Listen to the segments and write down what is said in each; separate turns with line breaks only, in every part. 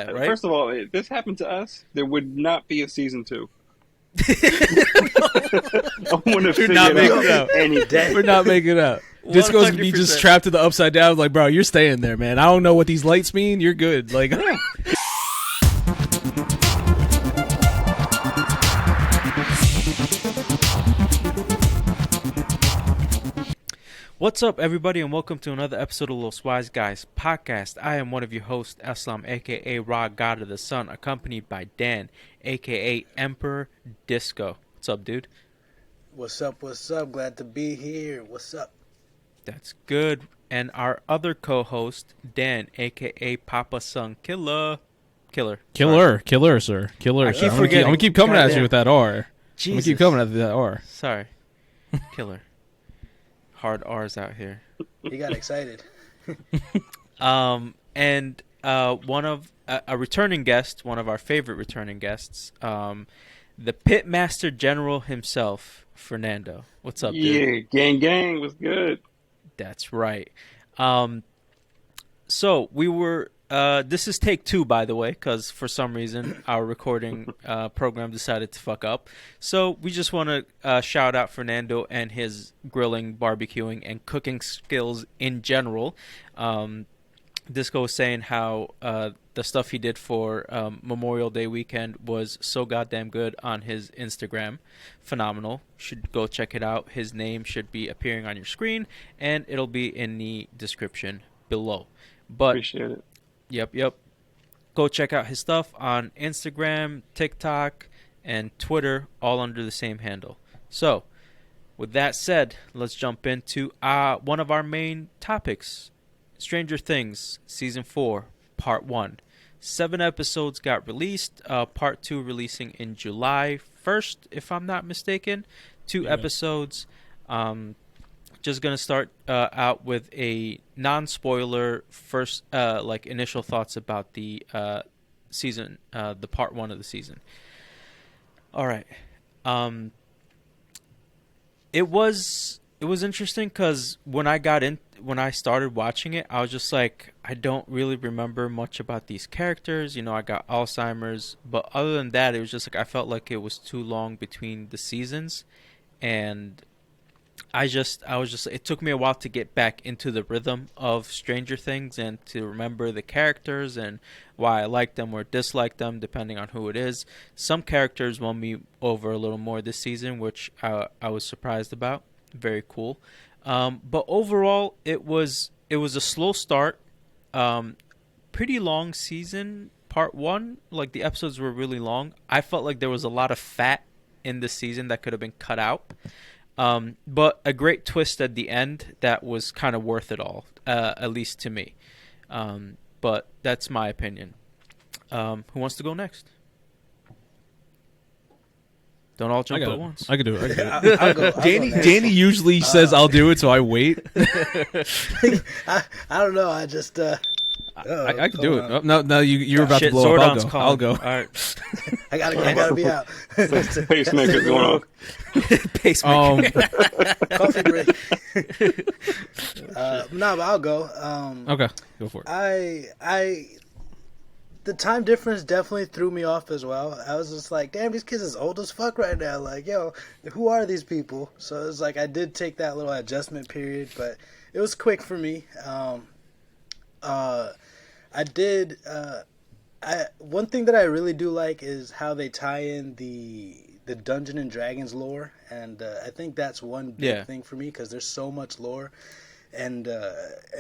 right?
First of all, if this happened to us, there would not be a season 2. I want to figure
not
it
making
out
it out.
any day.
We're not making it up. Disco's gonna be just
100%.
trapped to the upside down. Like, bro, you're staying there, man. I don't know what these lights mean. You're good. Like, what's up, everybody, and welcome to another episode of Los Wise Guys podcast. I am one of your hosts, Eslam, aka Raw God of the Sun, accompanied by Dan, aka Emperor Disco. What's up, dude?
What's up? What's up? Glad to be here. What's up?
That's good. And our other co-host, Dan, aka Papa Sun Killer.
Killer, sir. Killer.
I keep
I'm
forgetting.
gonna keep coming at
Goddamn.
you with that R.
Jesus.
I'm gonna keep coming at that R.
Sorry. Killer. Hard R's out here.
You got excited.
And one of a returning guest, one of our favorite returning guests, the Pitmaster General himself, Fernando. What's up, dude?
Yeah, gang was good.
That's right. So we were. This is take 2, by the way, because for some reason our recording program decided to fuck up. So we just want to shout out Fernando and his grilling, barbecuing, and cooking skills in general. Disco was saying how the stuff he did for Memorial Day weekend was so goddamn good on his Instagram. Phenomenal. Should go check it out. His name should be appearing on your screen, and it'll be in the description below. But
Appreciate it.
Yep. Go check out his stuff on Instagram, TikTok, and Twitter, all under the same handle. So, with that said, let's jump into one of our main topics. Stranger Things, Season 4, Part 1. 7 episodes got released, Part 2 releasing in July 1st, if I'm not mistaken. 2 episodes. Just going to start out with a non-spoiler first, initial thoughts about the season, the Part 1 of the season. All right. It was interesting because when I started watching it, I was just like, I don't really remember much about these characters. You know, I got Alzheimer's, but other than that, it was just like I felt like it was too long between the seasons, and it took me a while to get back into the rhythm of Stranger Things and to remember the characters and why I like them or dislike them, depending on who it is. Some characters won me over a little more this season, which I was surprised about. Very cool. But overall, it was a slow start. Pretty long season, Part 1. Like, the episodes were really long. I felt like there was a lot of fat in this season that could have been cut out. But a great twist at the end that was kind of worth it all, at least to me. But that's my opinion. Who wants to go next? Don't all jump at once.
I can do it.
I'll go
Danny usually says I'll do it, so I wait.
I don't know. I just.
I can do it. No, you're about to blow up. I'll go.
All right.
I gotta be out.
Pacemaker going on.
Pacemaker.
Coffee break. No, but I'll go.
Okay, go for it.
The time difference definitely threw me off as well. I was just like, damn, these kids is old as fuck right now. Like, yo, who are these people? So it was like I did take that little adjustment period, but it was quick for me. One thing that I really do like is how they tie in the Dungeon and Dragons lore, and I think that's one big thing for me because there's so much lore, and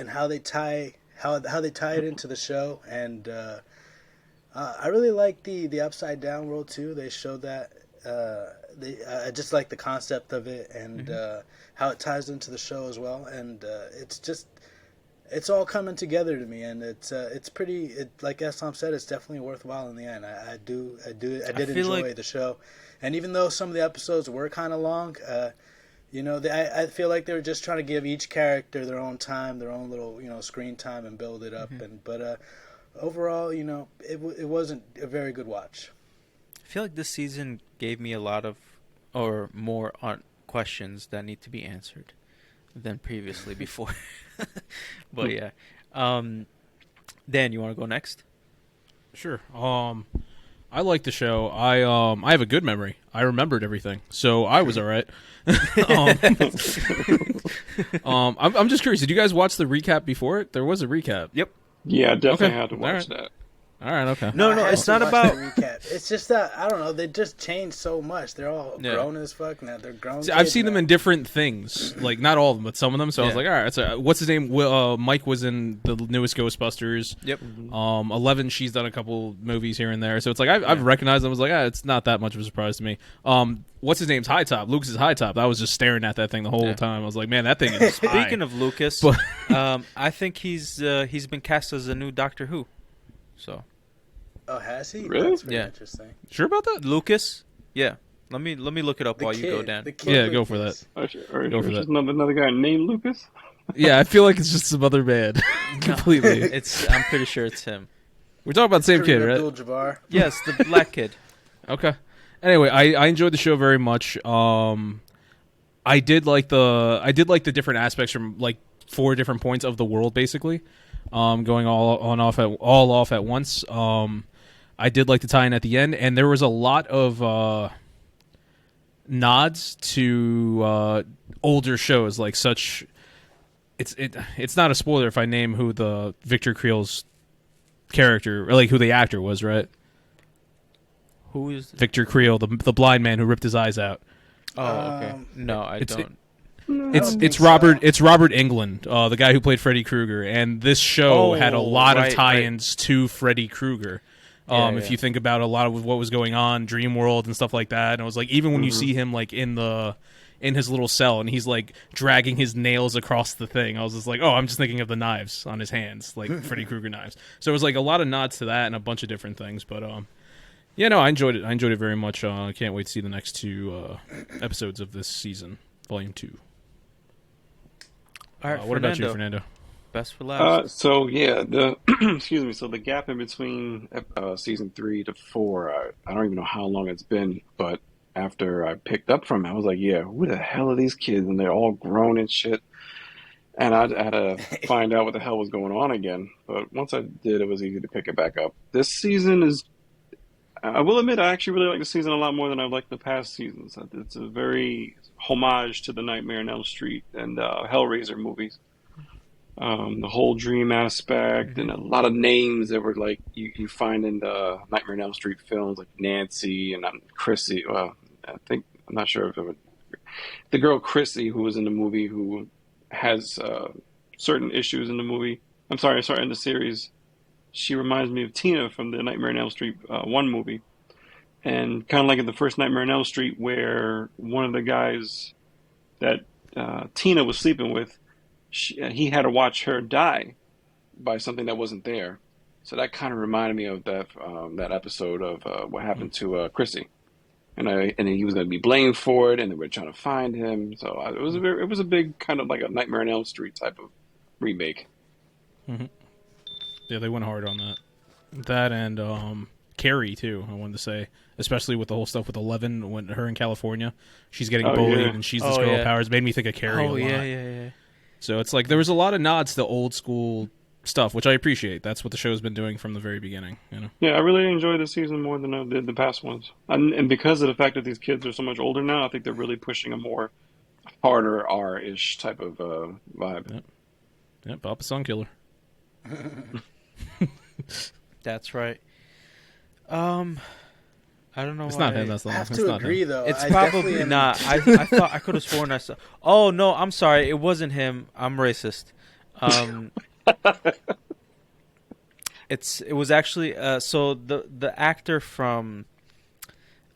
how they tie it into the show, and I really like the upside down world too. They showed that. I just like the concept of it and how it ties into the show as well, and it's all coming together to me, and it's pretty. Like Eslam said, it's definitely worthwhile in the end. I did enjoy the show, and even though some of the episodes were kind of long, I feel like they were just trying to give each character their own time, their own little screen time, and build it up. But overall, it wasn't a very good watch.
I feel like this season gave me a lot of, or more questions that need to be answered than previously before. But yeah. Dan, you want to go next?
Sure. I like the show. I have a good memory. I remembered everything, so I was all right. I'm just curious. Did you guys watch the recap before it? There was a recap.
Yep.
Yeah, I definitely
Okay.
had to watch that.
All right. Okay.
No,
I had
it's
to
not
watch
about.
the recap. It's just that I don't know. They just changed so much. They're all grown as fuck now. They're grown.
See, I've seen them in different things, like not all of them, but some of them. So I was like, all right, so what's his name? Mike was in the newest Ghostbusters.
Yep.
11, she's done a couple movies here and there. So it's like I've recognized them. I was like, it's not that much of a surprise to me. What's his name's High Top? Lucas's High Top. I was just staring at that thing the whole time. I was like, man, that thing is high.
Speaking of Lucas, I think he's been cast as a new Doctor Who. So.
Oh, has he?
Really?
That's very
Yeah.
interesting.
Sure about that?
Lucas? Yeah. Let me look it up while you go, Dan.
Yeah, go for that.
Go for that. Another guy named Lucas?
Yeah, I feel like it's just some other man. Completely.
I'm pretty sure it's him.
We're talking about the same kid, right?
Abdul-Jabbar.
Yes, the black kid.
Okay. Anyway, I enjoyed the show very much. I did like the different aspects from like 4 different points of the world, basically, going all off at once. I did like the tie-in at the end, and there was a lot of nods to older shows, like such. It's not a spoiler if I name who the Victor Creel's character, or like who the actor was, right?
Who is
Victor Creel, the blind man who ripped his eyes out?
Oh, okay. No, I don't.
It's Robert Englund, the guy who played Freddy Krueger, and this show had a lot of tie-ins to Freddy Krueger. If you think about a lot of what was going on, Dream World and stuff like that, and it was like even when you see him like in his little cell and he's like dragging his nails across the thing, I was just like, oh, I'm just thinking of the knives on his hands, like Freddy Krueger knives. So it was like a lot of nods to that and a bunch of different things, but yeah, no, I enjoyed it. I enjoyed it very much. I can't wait to see the next 2 episodes of this season, Volume 2.
All right,
what about you, Fernando?
Best for last.
So yeah, the excuse me. So the gap in between season 3 to 4, I don't even know how long it's been, but after I picked up from it, I was like, yeah, who the hell are these kids? And they're all grown and shit. And I had to find out what the hell was going on again. But once I did, it was easy to pick it back up. This season is, I will admit, I actually really like the season a lot more than I've liked the past seasons. It's a very homage to the Nightmare on Elm Street and Hellraiser movies. The whole dream aspect and a lot of names that were like you find in the Nightmare on Elm Street films, like Nancy and Chrissy. Well, I'm not sure if it was the girl Chrissy who was in the movie who has certain issues in the movie. I'm sorry, in the series. She reminds me of Tina from the Nightmare on Elm Street 1 movie. And kind of like in the first Nightmare on Elm Street, where one of the guys that Tina was sleeping with, he had to watch her die by something that wasn't there. So that kind of reminded me of that episode of what happened to Chrissy. And then he was going to be blamed for it, and they were trying to find him. So it was a big kind of like a Nightmare on Elm Street type of remake.
Mm-hmm. Yeah, they went hard on that. That and Carrie too. I wanted to say, especially with the whole stuff with 11, when her in California, she's getting bullied and she's this girl with powers. Made me think of Carrie a lot.
Yeah.
So it's like there was a lot of nods to old school stuff, which I appreciate. That's what the show's been doing from the very beginning. You know.
Yeah, I really enjoyed this season more than I did the past ones, and because of the fact that these kids are so much older now, I think they're really pushing a more harder R-ish type of vibe.
Yep, Papa Sunkiller.
That's right. I don't know.
It's
why.
not him. That's
I
not.
have
It's
to
not
agree,
him.
though.
It's
I
probably not. I thought I could have sworn I saw. Oh no, I'm sorry. It wasn't him. I'm racist. It was actually so the actor from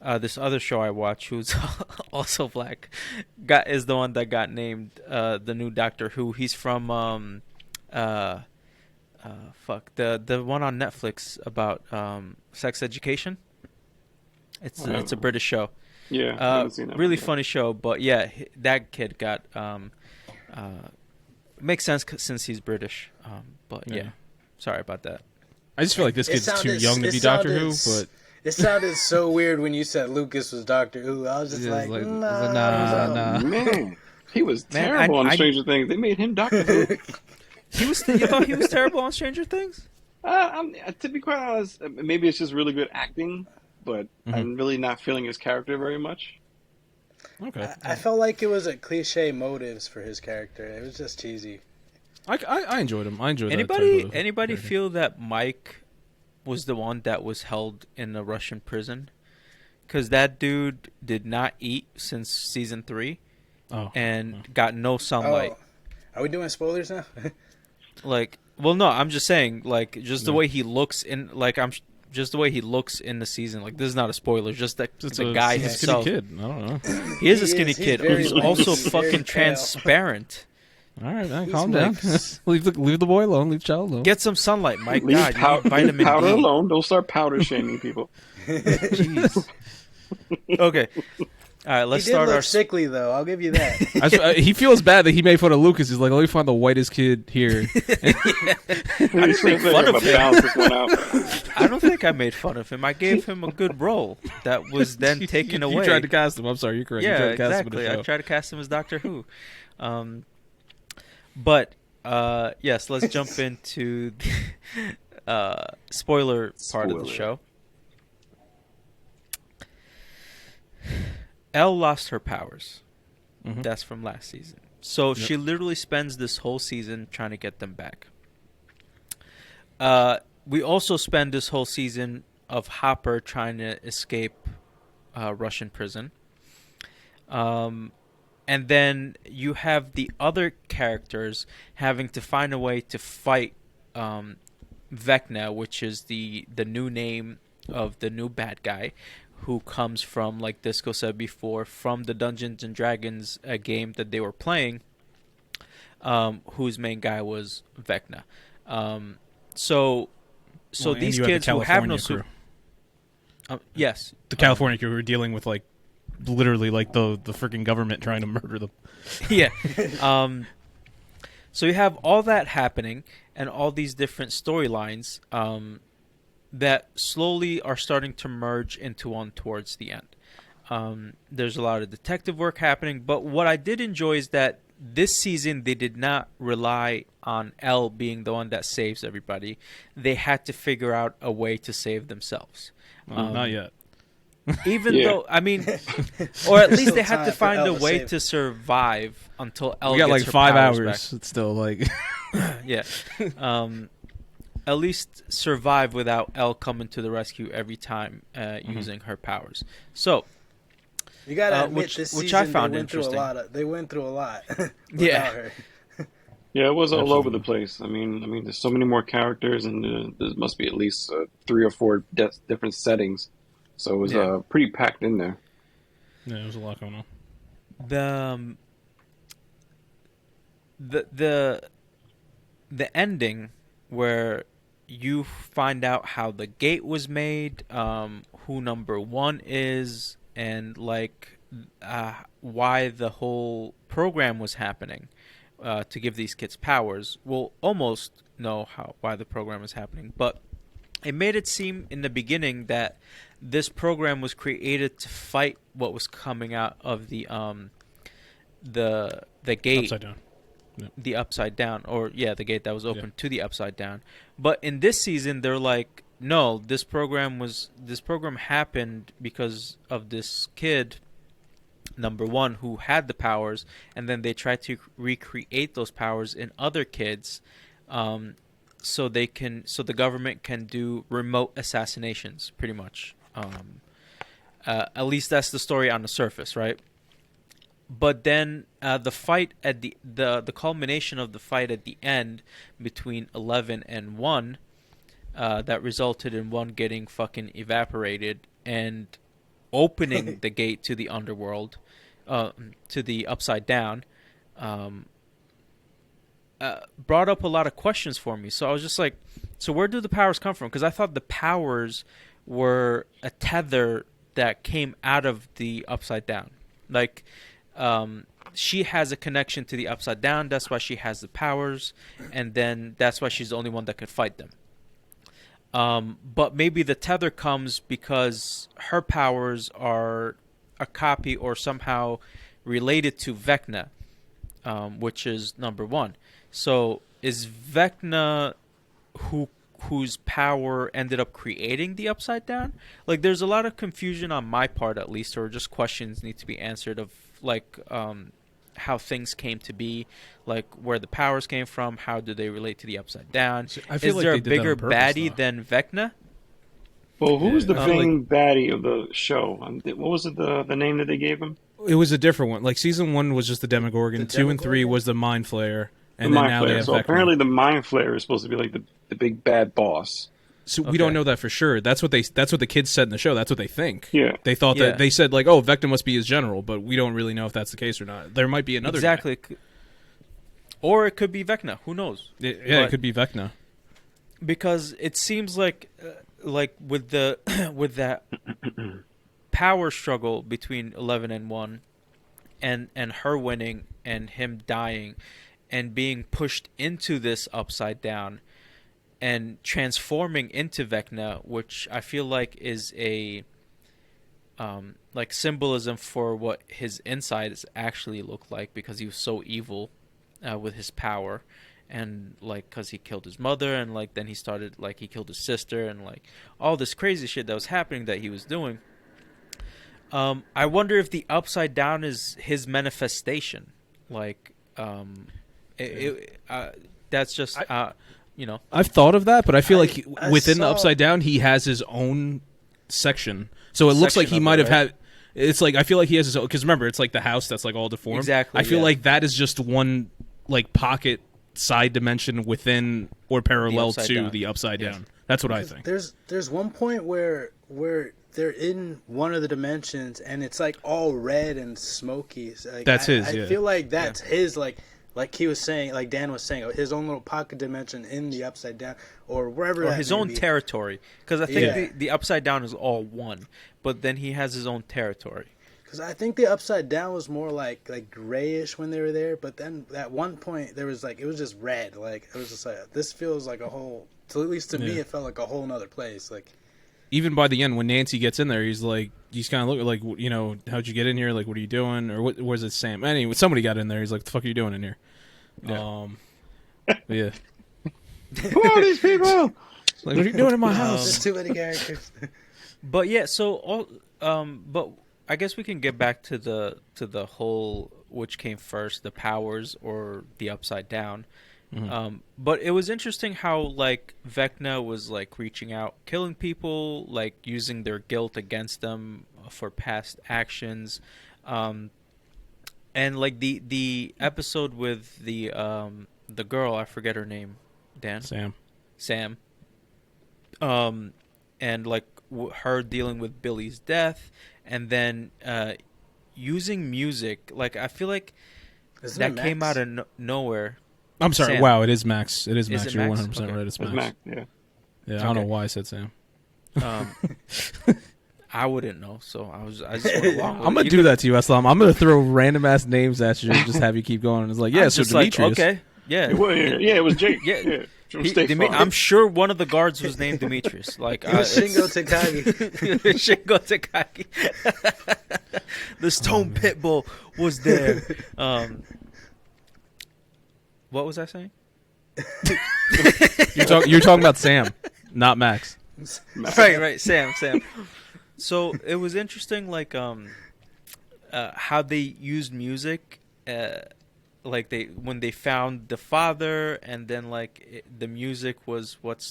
this other show I watch, who's also black, is the one that got named the new Doctor Who. He's from the one on Netflix about sex education. It's a British show.
Yeah, I haven't seen that
really
one.
funny show. But yeah, that kid got makes sense since he's British. But yeah, sorry about that.
I just feel like this kid's too young to be Doctor Who, but
it sounded so weird when you said Lucas was Doctor Who. I was just
Yeah,
like,
like-
nah.
Man, he was
Man,
terrible on Stranger Things. They made him Doctor Who.
You thought he was terrible on Stranger Things?
To be quite honest, maybe it's just really good acting, but
Mm-hmm.
I'm really not feeling his character very much.
Okay.
I felt like it was a cliche motives for his character. It was just cheesy.
I enjoyed him. I enjoyed
Anybody feel that Mike was the one that was held in a Russian prison? Because that dude did not eat since season 3, and got no sunlight.
Oh, are we doing spoilers now?
Like, well, no, I'm just saying, like, just the way he looks in, like, just the way he looks in the season. Like, this is not a spoiler. Just that the guy himself.
Skinny kid. I don't know.
He is a skinny kid who's also fucking transparent.
All right, man, calm down. leave the boy alone. Leave the child alone.
Get some sunlight, Mike.
Leave
God, you need vitamin
powder
D.
alone. Don't start powder shaming people.
Jeez. Okay. All right, let's
he did
start
look
our
sickly though. I'll give you that.
He feels bad that he made fun of Lucas. He's like, let me find the whitest kid here.
I didn't make fun of him. I don't think I made fun of him. I gave him a good role that was then taken away.
You tried to cast him. I'm sorry, you're correct.
Yeah,
you tried to cast
exactly.
Him in
I tried to cast him as Doctor Who. But yes, let's jump into the spoiler part of the show. Elle lost her powers. Mm-hmm. That's from last season. So she literally spends this whole season trying to get them back. We also spend this whole season of Hopper trying to escape Russian prison. And then you have the other characters having to find a way to fight Vecna, which is the new name of the new bad guy, who comes from, like Disco said before, from the Dungeons and Dragons game that they were playing, whose main guy was Vecna. So these kids who have no crew. Yes.
The California crew who are dealing with, like, literally, like, the freaking government trying to murder them.
Yeah. So you have all that happening and all these different storylines that slowly are starting to merge into one towards the end. There's a lot of detective work happening, but what I did enjoy is that this season they did not rely on Elle being the one that saves everybody. They had to figure out a way to save themselves.
Not yet.
Even though, I mean, or at least they had to find a way to survive until Elle gets her powers back. We got like 5 hours.
It's still like...
Yeah. At least survive without Elle coming to the rescue every time using her powers. So,
you gotta admit, this season,
which I found interesting.
They went through a lot.
Yeah.
Her.
Yeah, it was all over the place. I mean, there's so many more characters, and there must be at least 3 or 4 different settings. So it was pretty packed in there.
Yeah, there was a lot going
on. The ending where you find out how the gate was made, who number 1 is, and like why the whole program was happening to give these kids powers. We'll almost know why the program was happening, but it made it seem in the beginning that this program was created to fight what was coming out of the gate.
Upside down. Yep.
The upside down, or the gate that was open to the upside down. But in this season, they're like, no, this program happened because of this kid, number 1, who had the powers, and then they tried to recreate those powers in other kids, so the government can do remote assassinations, pretty much. At least that's the story on the surface, right? But then the fight at the culmination of the fight at the end between 11 and 1 that resulted in 1 getting fucking evaporated and opening the gate to the underworld, to the upside down, brought up a lot of questions for me. So I was just like, so where do the powers come from? Because I thought the powers were a tether that came out of the upside down. Like, she has a connection to the upside down. That's why she has the powers, and then that's why she's the only one that could fight them. But maybe the tether comes because her powers are a copy or somehow related to Vecna, which is number 1. So is Vecna who whose power ended up creating the Upside Down. Like, there's a lot of confusion on my part, at least, or just questions need to be answered of, like, how things came to be, like, where the powers came from, how do they relate to the Upside Down.
I feel
Is
like
there
they
a
did that
bigger
on purpose,
baddie
though.
than Vecna?
Well, who was the
like-
main baddie of the show? What was it, the name that they gave him?
It was a different one. Like season 1 was just the Demogorgon.
The
2 and 3
Demogorgon?
was the Mind Flayer, and
The
then
Mind
now they
Flayer.
have
So
Vecna.
apparently the Mind Flayer is supposed to be like the big bad boss.
So we
Okay.
don't know that for sure. That's what the kids said in the show. That's what they think.
Yeah.
They thought
Yeah.
that they said like, oh, Vecna must be his general, but we don't really know if that's the case or not. There might be another guy.
Exactly. Or it could be Vecna. Who knows?
It could be Vecna.
Because it seems like with the with that power struggle between 11 and 1 and her winning and him dying and being pushed into this Upside Down and transforming into Vecna, which I feel like is a like symbolism for what his insides actually look like, because he was so evil with his power, and like because he killed his mother, and like then he started like he killed his sister, and like all this crazy shit that was happening that he was doing. I wonder if the Upside Down is his manifestation. Like, that's just you know.
I've thought of that, but I feel like
I
within the
saw-
Upside Down, he has his own section. So it looks like
Section
he
of
might
it,
have
right?
had. It's like I feel like he has his own, because remember it's like the house that's like all deformed.
Exactly,
I feel
yeah.
like that is just one like pocket side dimension within or parallel
Upside
to
Down.
the Upside Down. That's what I think.
There's one point where they're in one of the dimensions and it's like all red and smoky. So, like,
That's his,
I
yeah.
feel like that's his, like he was saying, like Dan was saying, his own little pocket dimension in the Upside Down or wherever.
Or
that
his
may
own
be.
territory, because I think
Yeah.
the Upside Down is all one, but then he has his own territory.
Because I think the Upside Down was more like grayish when they were there, but then at one point there was like it was just red. Like it was just like this feels like a whole. So at least to me,
Yeah.
it felt like a whole nother place. Like
Even by the end, when Nancy gets in there, he's kind of looking like, you know, how'd you get in here? Like, what are you doing? Or what was it, Sam? Anyway, somebody got in there. He's like, what the fuck are you doing in here?
Yeah.
Yeah.
Who are these people?
Like, what are you doing in my
there's
house?
too many characters.
But yeah, so all but I guess we can get back to the whole which came first, the powers or the Upside Down. But it was interesting how like Vecna was like reaching out, killing people, like using their guilt against them for past actions, and like the episode with the girl, I forget her name, Dan, Sam, and like her dealing with Billy's death, and then using music. Like I feel like
Isn't
that
it
came
Max?
out of nowhere.
I'm sorry.
Sam.
Wow, it is Max. It is Max.
it
You're
Max?
100%
Okay.
right. It's
It's
Max.
Mac, yeah.
Yeah, I don't know
Okay.
why I said Sam.
I wouldn't know, so I just went along with
I'm going
it.
to do that to you, Eslam. I'm going to throw random ass names at you and just have you keep going. And it's like, yeah,
I'm
so
just like,
Demetrius.
okay, yeah.
Yeah, it was Jake.
Yeah.
From State Farm.
I'm sure one of the guards was named Demetrius. Like
It was Shingo Takagi.
Shingo Takagi. The Stone Pitbull was there. What was I saying?
You're talking about Sam, not Max.
Right, Sam. So it was interesting, like how they used music, like when they found the father, and then like the music was what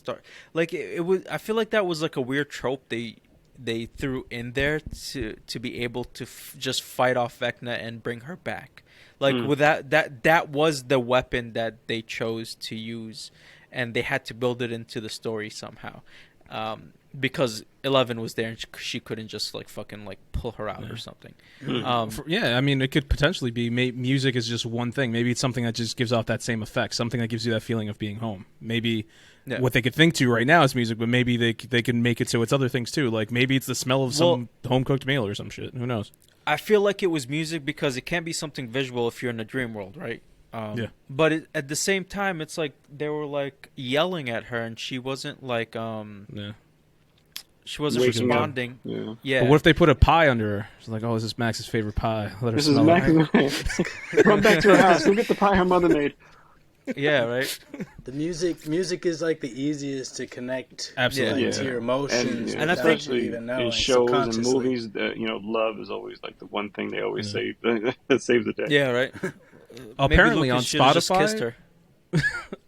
like it was. I feel like that was like a weird trope they threw in there to be able to just fight off Vecna and bring her back. Like with that was the weapon that they chose to use, and they had to build it into the story somehow. Because 11 was there and she couldn't just like fucking like pull her out or something.
Yeah, I mean, it could potentially be music is just one thing. Maybe it's something that just gives off that same effect, something that gives you that feeling of being home. Maybe what they could think to right now is music, but maybe they can make it so it's other things too. Like maybe it's the smell of some home-cooked meal or some shit. Who knows?
I feel like it was music because it can't be something visual if you're in a dream world, right?
Yeah.
But at the same time, it's like they were like yelling at her and she wasn't like she wasn't
Waking up.
responding. Yeah.
But what if they put a pie under her? It's like, oh, this is Max's favorite pie. Let her
This is
smell it.
Mac. Run back to her house. Go get the pie her mother made.
Yeah, right.
The music is like the easiest to connect,
absolutely,
to your emotions,
and I think
even knowing,
in shows and movies, love is always like the one thing they always say that saves the day.
Yeah, right.
Apparently on
Spotify,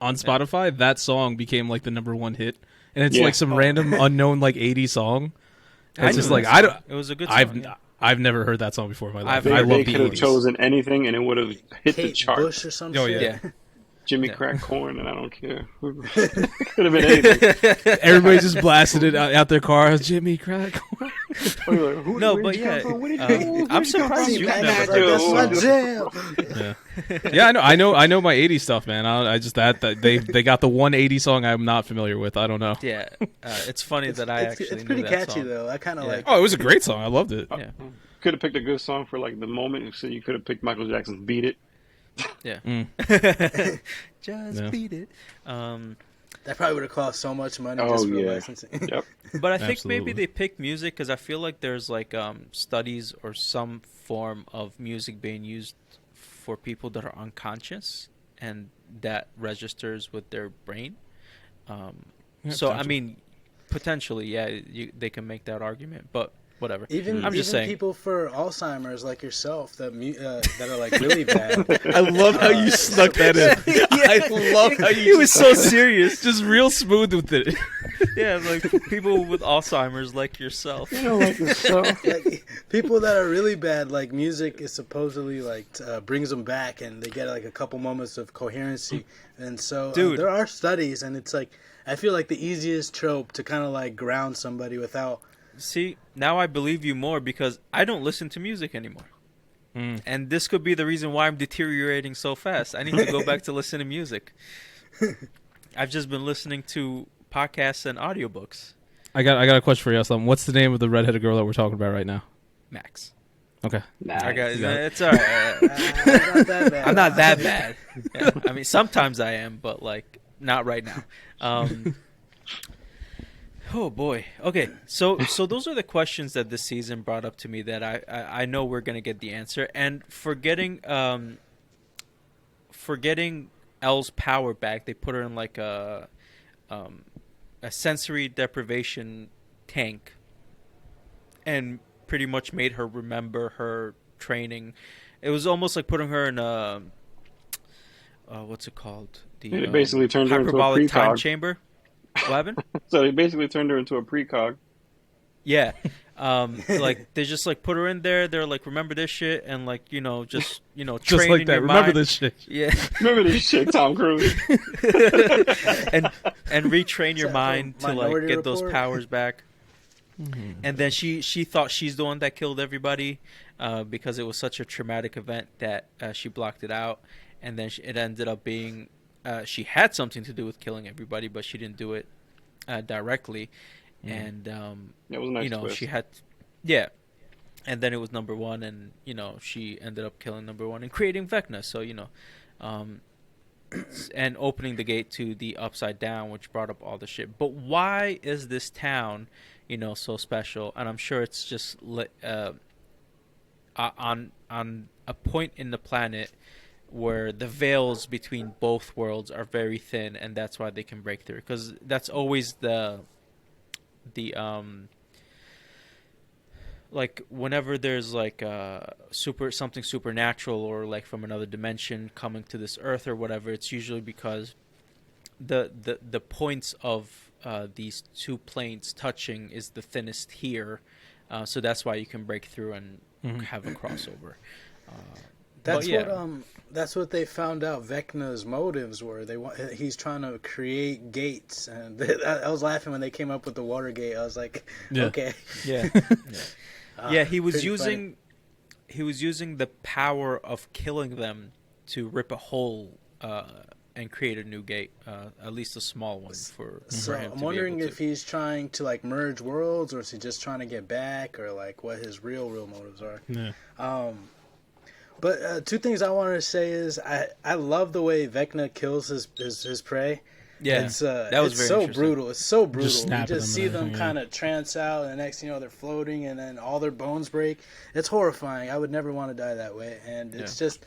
Spotify, that song became like the #1 hit, and it's like some random unknown like 80s song. And it's just like
it was a good song.
I've never heard that song before in my life.
I
love
they could have chosen anything and it would have hit the chart.
Bush or something.
Oh yeah.
Jimmy Crack Corn, and I don't care. Could have been anything.
Everybody just blasted it out their car. Jimmy Crack Corn.
No, but yeah, I'm surprised you've never heard
that
song.
Yeah, I know my 80s stuff, man. I just that they got the 180 song I'm not familiar with. I don't know.
Yeah, it's funny that
it's pretty catchy though. I kind of like.
Oh, it was a great song. I loved it.
Yeah.
Could have picked a good song for like the moment. So you could have picked Michael Jackson's "Beat It."
Yeah. Just beat it.
That probably would have cost so much money just for licensing.
Yep.
But I think maybe they picked music because I feel like there's like studies or some form of music being used for people that are unconscious and that registers with their brain. So I mean, potentially, they can make that argument, but whatever. I'm just saying.
People for Alzheimer's like yourself that are like really bad.
I love how you snuck that in. I love how you.
He was so serious,
just real smooth with it.
Yeah, like people with Alzheimer's like yourself.
Like people that are really bad, like music is supposedly like brings them back, and they get like a couple moments of coherency. And so there are studies, and it's like I feel like the easiest trope to kind of like ground somebody without.
See, now I believe you more because I don't listen to music anymore. And this could be the reason why I'm deteriorating so fast. I need to go back to listen to music. I've just been listening to podcasts and audiobooks.
I got a question for you, Eslam. What's the name of the redheaded girl that we're talking about right now?
Max.
Okay.
It's all right. I'm not that bad. Yeah, I mean, sometimes I am, but like not right now. Oh boy. Okay, so those are the questions that this season brought up to me that I know we're gonna get the answer. And forgetting Elle's power back, they put her in like a sensory deprivation tank, and pretty much made her remember her training. It was almost like putting her in a what's it called?
It basically turned her into a
hyperbolic time
precog
chamber. What happened?
So they basically turned her into a precog.
Yeah. Like they just like put her in there. They're like, remember this shit, and like just
just
train
like
in
that.
your
Remember
mind.
this shit.
Yeah.
Remember this shit, Tom Cruise.
and retrain your mind to like
Minority
get
Report?
those powers back. Mm-hmm. And then she thought she's the one that killed everybody because it was such a traumatic event that she blocked it out, and then it ended up being she had something to do with killing everybody, but she didn't do it directly. And
it was a nice twist.
she had and then it was number one, and she ended up killing number one and creating Vecna. So and opening the gate to the Upside Down, which brought up all the shit. But why is this town so special? And I'm sure it's just on a point in the planet where the veils between both worlds are very thin, and that's why they can break through. Because that's always the like whenever there's like something supernatural or like from another dimension coming to this earth or whatever, it's usually because the points of these two planes touching is the thinnest here, so that's why you can break through and have a crossover.
That's what they found out Vecna's motives were. He's trying to create gates, and I was laughing when they came up with the Watergate. I was like, okay,
he was using the power of killing them to rip a hole and create a new gate, at least a small one for him.
I'm wondering if he's trying to like merge worlds, or is he just trying to get back, or like what his real motives are.
Yeah.
But two things I wanted to say is I love the way Vecna kills his prey.
Yeah, that was very
so brutal. It's so brutal. You just see them
yeah.
kind of trance out, and the next thing you know, they're floating, and then all their bones break. It's horrifying. I would never want to die that way. And it's just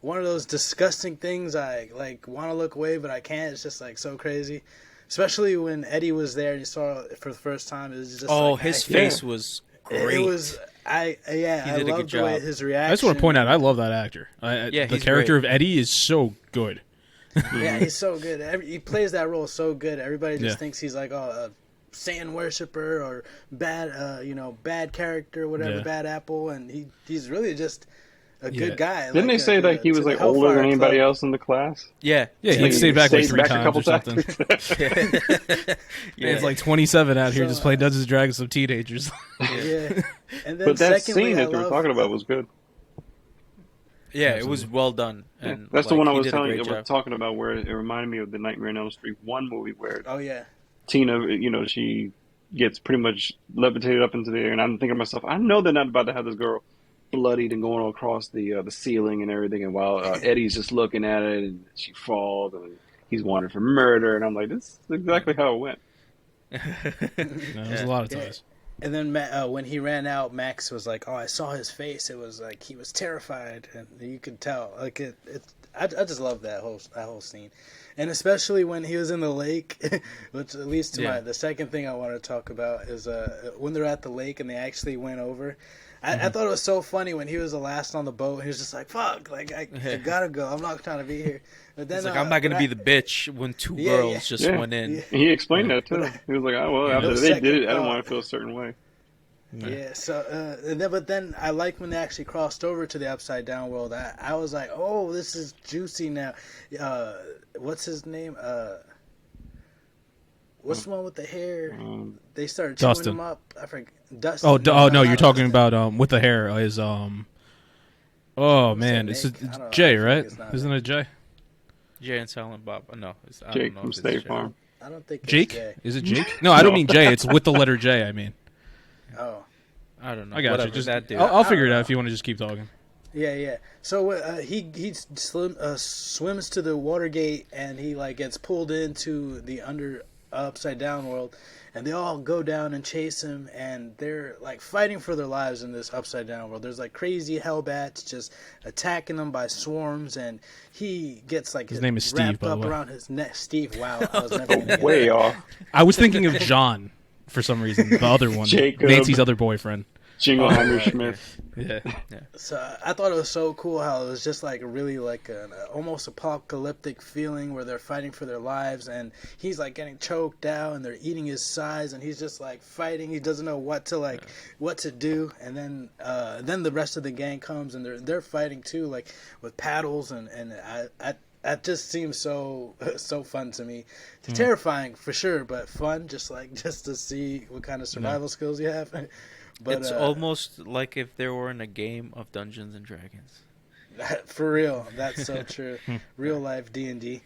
one of those disgusting things I like want to look away, but I can't. It's just like so crazy. Especially when Eddie was there and you saw it for the first time. It was just
his face was great.
It was I loved the way his reaction.
I just want to point out, I love that actor. The character
great.
of Eddie is so good.
Yeah, he's so good. He plays that role so good. Everybody just thinks he's like a Satan worshiper or bad character, whatever, bad apple, and he's really just a good guy.
Didn't they say that he was like older than anybody else in the class?
Yeah, he stayed back like 3 times or something.
Yeah,
it's like 27 out here just playing Dungeons and Dragons with teenagers.
Yeah, and then
but that scene that they were talking about was good.
Yeah, it was well done. And
that's the one I was talking about, where it reminded me of the Nightmare on Elm Street 1 movie where Tina, she gets pretty much levitated up into the air, and I'm thinking to myself, I know they're not about to have this girl bloodied and going across the ceiling and everything, and while Eddie's just looking at it, and she falls, and he's wanted for murder, and I'm like, this is exactly how it went.
There's a lot of times.
And then when he ran out, Max was like, "Oh, I saw his face. It was like he was terrified, and you could tell." Like I just love that whole scene, and especially when he was in the lake, which leads to the second thing I want to talk about is when they're at the lake and they actually went over. I thought it was so funny when he was the last on the boat. He was just like, "Fuck! Like I gotta go. I'm not trying to be here." But then
he's like, "I'm not gonna be the bitch when two girls just went in."
Yeah. He explained that too. He was like, "Oh well, after they did it, I don't want to feel a certain way."
Yeah. So, but then I like when they actually crossed over to the Upside Down world. I was like, "Oh, this is juicy now." What's his name? What's the one with the hair? They started chewing him up. I forget. Dustin.
Oh no, you're talking about with the hair is oh man, it's Jay, right? Isn't it Jay?
Jay and Silent Bob. No, I
Jake
don't know
from
if it's
State
Jay.
Farm.
I don't think
Jake.
It's Jay.
Is it Jake? No, I don't mean Jay. It's with the letter J. I mean.
Oh.
I don't know.
I got
Whatever,
you. Just
that dude.
I'll figure it out if you want to just keep talking.
Yeah. So he swims to the Watergate and he like gets pulled into the upside down world, and they all go down and chase him, and they're like fighting for their lives in this upside down world. There's like crazy hellbats just attacking them by swarms, and he gets like
his name is Steve,
wrapped
by the
up
way.
around his neck. Steve. Wow, I was never gonna get
Way
that.
off.
I was thinking of John for some reason, the other one,
Jacob.
Nancy's other boyfriend.
Jingleheimer Smith.
Yeah.
So I thought it was so cool how it was just like really like an almost apocalyptic feeling where they're fighting for their lives, and he's like getting choked out and they're eating his sides, and he's just like fighting. He doesn't know what to do, and then the rest of the gang comes and they're fighting too, like with paddles, and that just seems so fun to me. Terrifying for sure, but fun, just to see what kind of survival skills you have. But,
it's almost like if there were in a game of Dungeons and Dragons.
For real, that's so true. Real life D&D.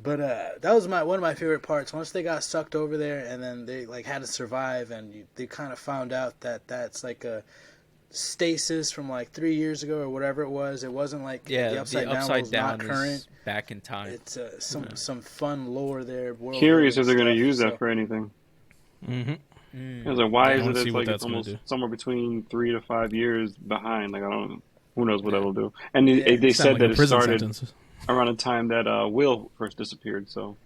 But that was one of my favorite parts. Once they got sucked over there, and then they like had to survive, and they kind of found out that that's like a stasis from like 3 years ago or whatever it was. It wasn't like the upside down was not current.
Back in time.
It's some fun lore there.
Curious if they're going to use that for anything.
Mm-hmm.
I was like, why is it like
it's
it's almost somewhere between 3 to 5 years behind? Like, I don't. Who knows what that'll do? And they said that it started around the time that Will first disappeared. So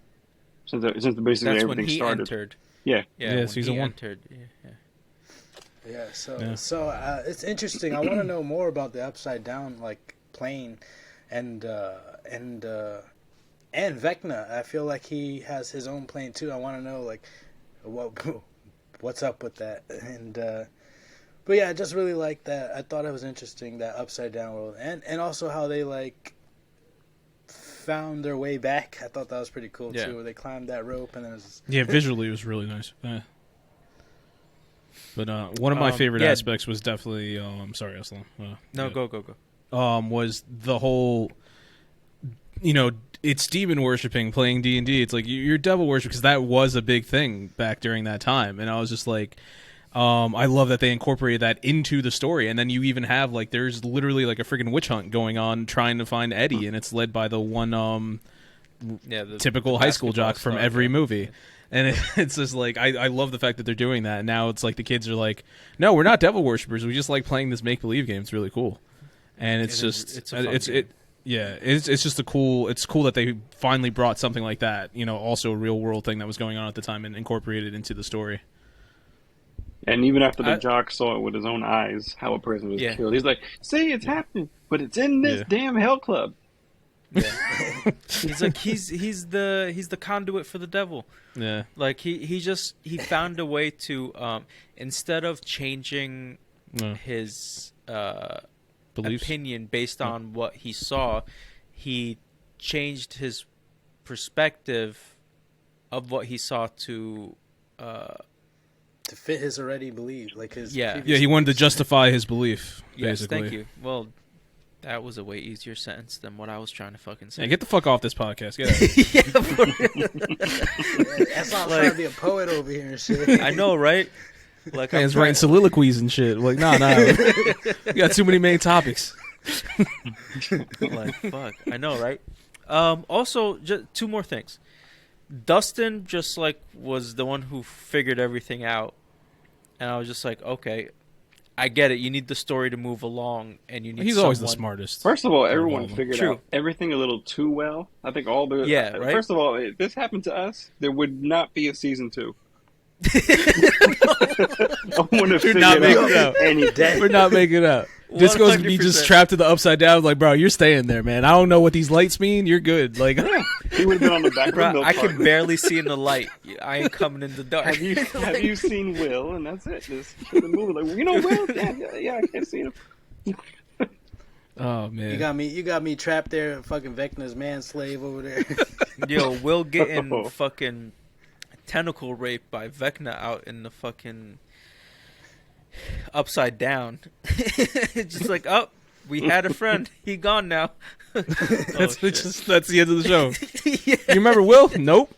since basically
that's
everything
when he
started.
Entered.
Yeah, season 1.
Entered.
Yeah. So it's interesting. I want to know more about the upside down like plane, and Vecna. I feel like he has his own plane too. I want to know like what's up with that, and but yeah, I just really liked that. I thought it was interesting, that upside down world, and also how they like found their way back. I thought that was pretty cool too, where they climbed that rope and then it was
visually it was really nice. But one of my favorite aspects was definitely sorry, Eslam.
Go.
Was the whole, it's demon worshipping, playing D&D. It's like you're devil worship, because that was a big thing back during that time. And I was just like, I love that they incorporated that into the story. And then you even have like there's literally like a freaking witch hunt going on trying to find Eddie, and it's led by the one the typical high school jock from every movie. And it's just like I love the fact that they're doing that. And now it's like the kids are like, no, we're not devil worshippers. We just like playing this make believe game. It's really cool. And it's Yeah, it's just cool that they finally brought something like that, also a real world thing that was going on at the time and incorporated into the story.
And even after the jock saw it with his own eyes, how a person was killed, he's like, "See, it's happening, but it's in this damn hell club."
Yeah. He's like he's the conduit for the devil.
Yeah.
Like he found a way to instead of changing his
beliefs,
opinion based on what he saw, he changed his perspective of what he saw to
fit his already belief, like his
he wanted to justify his belief.
Yes,
basically.
thank you. Well, that was a way easier sentence than what I was trying to fucking say.
Yeah, get the fuck off this podcast. Get out.
That's not trying to be a poet over here and shit.
I know, right? Like
man's writing soliloquies and shit. Like, nah. You got too many main topics.
Like, fuck. I know, right? Also, just two more things. Dustin just was the one who figured everything out, and I was just like, okay, I get it. You need the story to move along, and you need.
He's always the smartest.
First of all, everyone figured out everything a little too well. I think all the
right.
First of all, if this happened to us, there would not be a season 2. I want to figure out any day.
We're not making it out. Disco's be just trapped to the upside down. Like, bro, you're staying there, man. I don't know what these lights mean. You're good. Like,
he would have been on the back window.
I can barely see in the light. I ain't coming in the dark.
Have you seen Will? And that's it. Just the movie. Like, Will? Yeah, I can't see him.
Oh man,
you got me trapped there, fucking Vecna's manslave over there.
Yo, Will getting fucking tentacle raped by Vecna out in the fucking upside down. Just like, we had a friend. He gone now.
That's the end of the show. Yeah. You remember Will? Nope.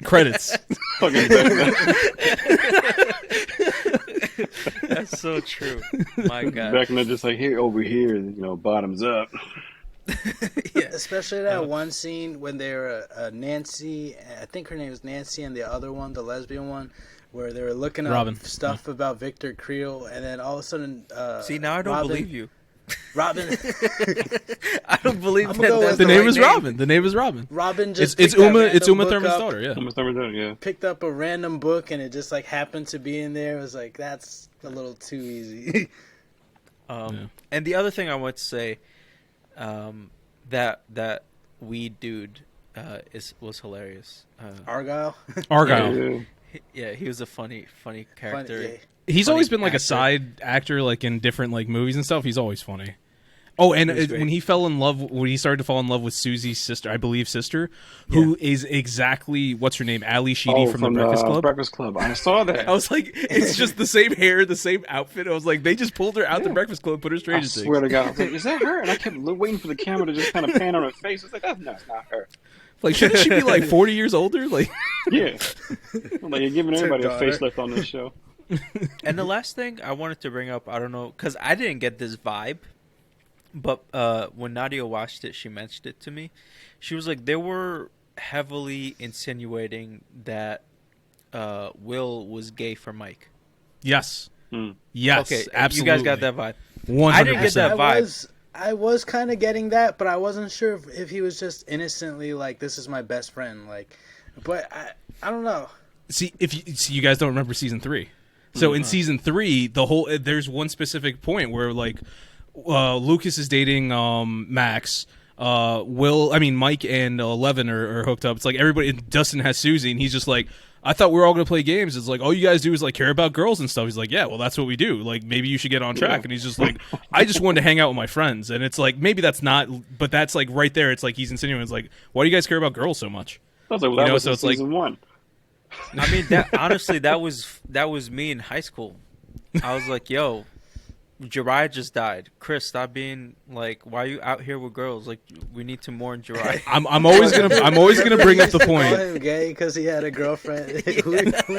Credits.
Fucking Vecna.
That's so true. My God.
Vecna just like, here, over here, bottoms up.
Yeah. Especially that one scene when they were Nancy, I think her name was Nancy, and the other one, the lesbian one, where they were looking up stuff about Victor Creel, and then all of a sudden,
see, now I don't believe you.
Robin,
I don't believe that.
The name is Robin. The name is Robin.
Robin just
it's Uma Thurman's daughter. Yeah,
Uma Thurman's daughter. Yeah,
picked up a random book and it just happened to be in there. It was like, that's a little too easy.
And the other thing I want to say, that weed dude was hilarious.
Argyle.
Yeah, he was a funny character.
Funny, yeah.
He's always been a side actor, in different movies and stuff. He's always funny. Oh, and when he started to fall in love with Susie's sister, I believe who is exactly, what's her name, Ali Sheedy from the Breakfast Club.
Breakfast Club. I saw that.
I was like, it's just the same hair, the same outfit. I was like, they just pulled her out the Breakfast Club, put her straight.
I swear to God, I was like, is that her? And I kept waiting for the camera to just kind of pan on her face. I was like, that's not her.
Like, shouldn't she be 40 years older?
Yeah. You're giving everybody a facelift on this show.
And the last thing I wanted to bring up, I don't know, because I didn't get this vibe, but when Nadia watched it, she mentioned it to me. She was like, they were heavily insinuating that Will was gay for Mike.
Yes. Yes,
okay,
absolutely.
You guys got that vibe.
100%.
I didn't get that vibe.
I was kind of getting that, but I wasn't sure if he was just innocently this is my best friend. But I don't know.
See, you guys don't remember season 3. So in season 3, there's one specific point where Lucas is dating Max. Mike and Levin are hooked up. It's like everybody. Dustin has Susie, and he's just like, I thought we were all going to play games. It's like, all you guys do is care about girls and stuff. He's like, yeah, well, that's what we do. Maybe you should get on track. And he's just like, I just wanted to hang out with my friends. And it's like, maybe that's not, but that's right there. It's like he's insinuating. It's like, why do you guys care about girls so much?
I was like, well, that was season 1.
I mean, honestly, that was me in high school. I was like, yo, Jiraiya just died. Chris, stop being why are you out here with girls? We need to mourn Jiraiya.
I'm always gonna bring up the point.
Call him gay because he had a girlfriend.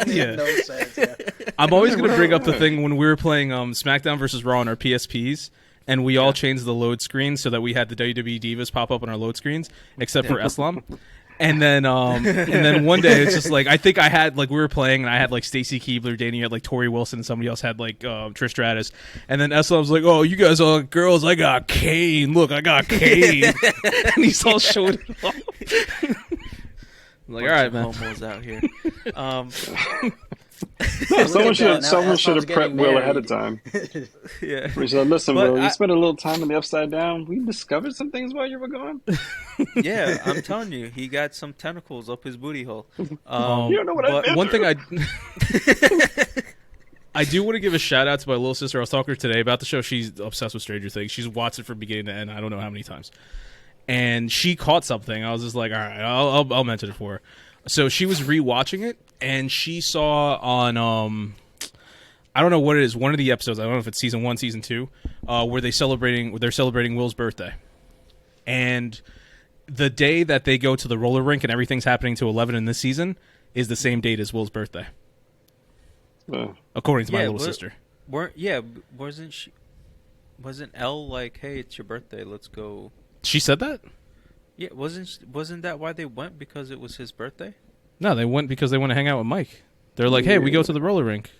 Yeah.
No sense. Yeah.
I'm always gonna bring up the thing when we were playing SmackDown versus Raw on our PSPs, and we all changed the load screen so that we had the WWE Divas pop up on our load screens, except for Eslam. And then one day it's just like I think I had like we were playing and I had like Stacy Keibler, Danny had like Tori Wilson, and somebody else had like Trish Stratus. And then Eslam was like, "Oh, you guys are girls. I got Kane. Look, I got Kane." And he's all showing it off. I'm like, all right, man.
Homos out here.
No, someone should have prepped Will ahead of time.
Yeah.
We said, "Listen, Will, you spent a little time in the Upside Down. We discovered some things while you were gone."
Yeah, I'm telling you, he got some tentacles up his booty hole.
You don't know what I meant.
One thing I do want to give a shout out to my little sister. I was talking to her today about the show. She's obsessed with Stranger Things. She's watched it from beginning to end. I don't know how many times. And she caught something. I was just like, all right, I'll mention it for her. So she was rewatching it, and she saw on I don't know what it is. One of the episodes. I don't know if it's season 1, season 2, where they're celebrating Will's birthday, and the day that they go to the roller rink and everything's happening to 11 in this season is the same date as Will's birthday. According to my little sister.
Wasn't Elle like, "Hey, it's your birthday, let's go"?
She said that?
Yeah, wasn't that why they went, because it was his birthday?
No, they went because they want to hang out with Mike. They're like, "Hey, we go to the roller rink."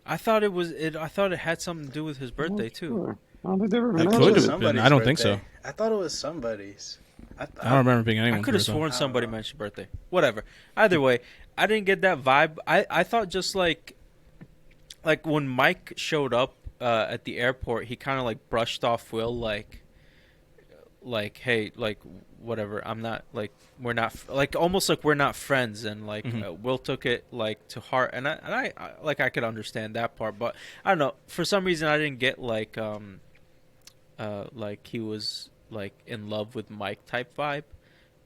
I thought I thought it had something to do with his birthday too.
Sure. I don't think they were.
It could have been. I don't think so.
I thought it was somebody's.
I don't remember being anyone's.
I could have sworn somebody mentioned birthday. Whatever. Either way, I didn't get that vibe. I thought just like when Mike showed up at the airport, he kind of like brushed off Will like, "Hey, like whatever. I'm not like we're not like almost like we're not friends," and like Will took it like to heart, and I like I could understand that part, but I don't know, for some reason I didn't get like he was like in love with Mike type vibe,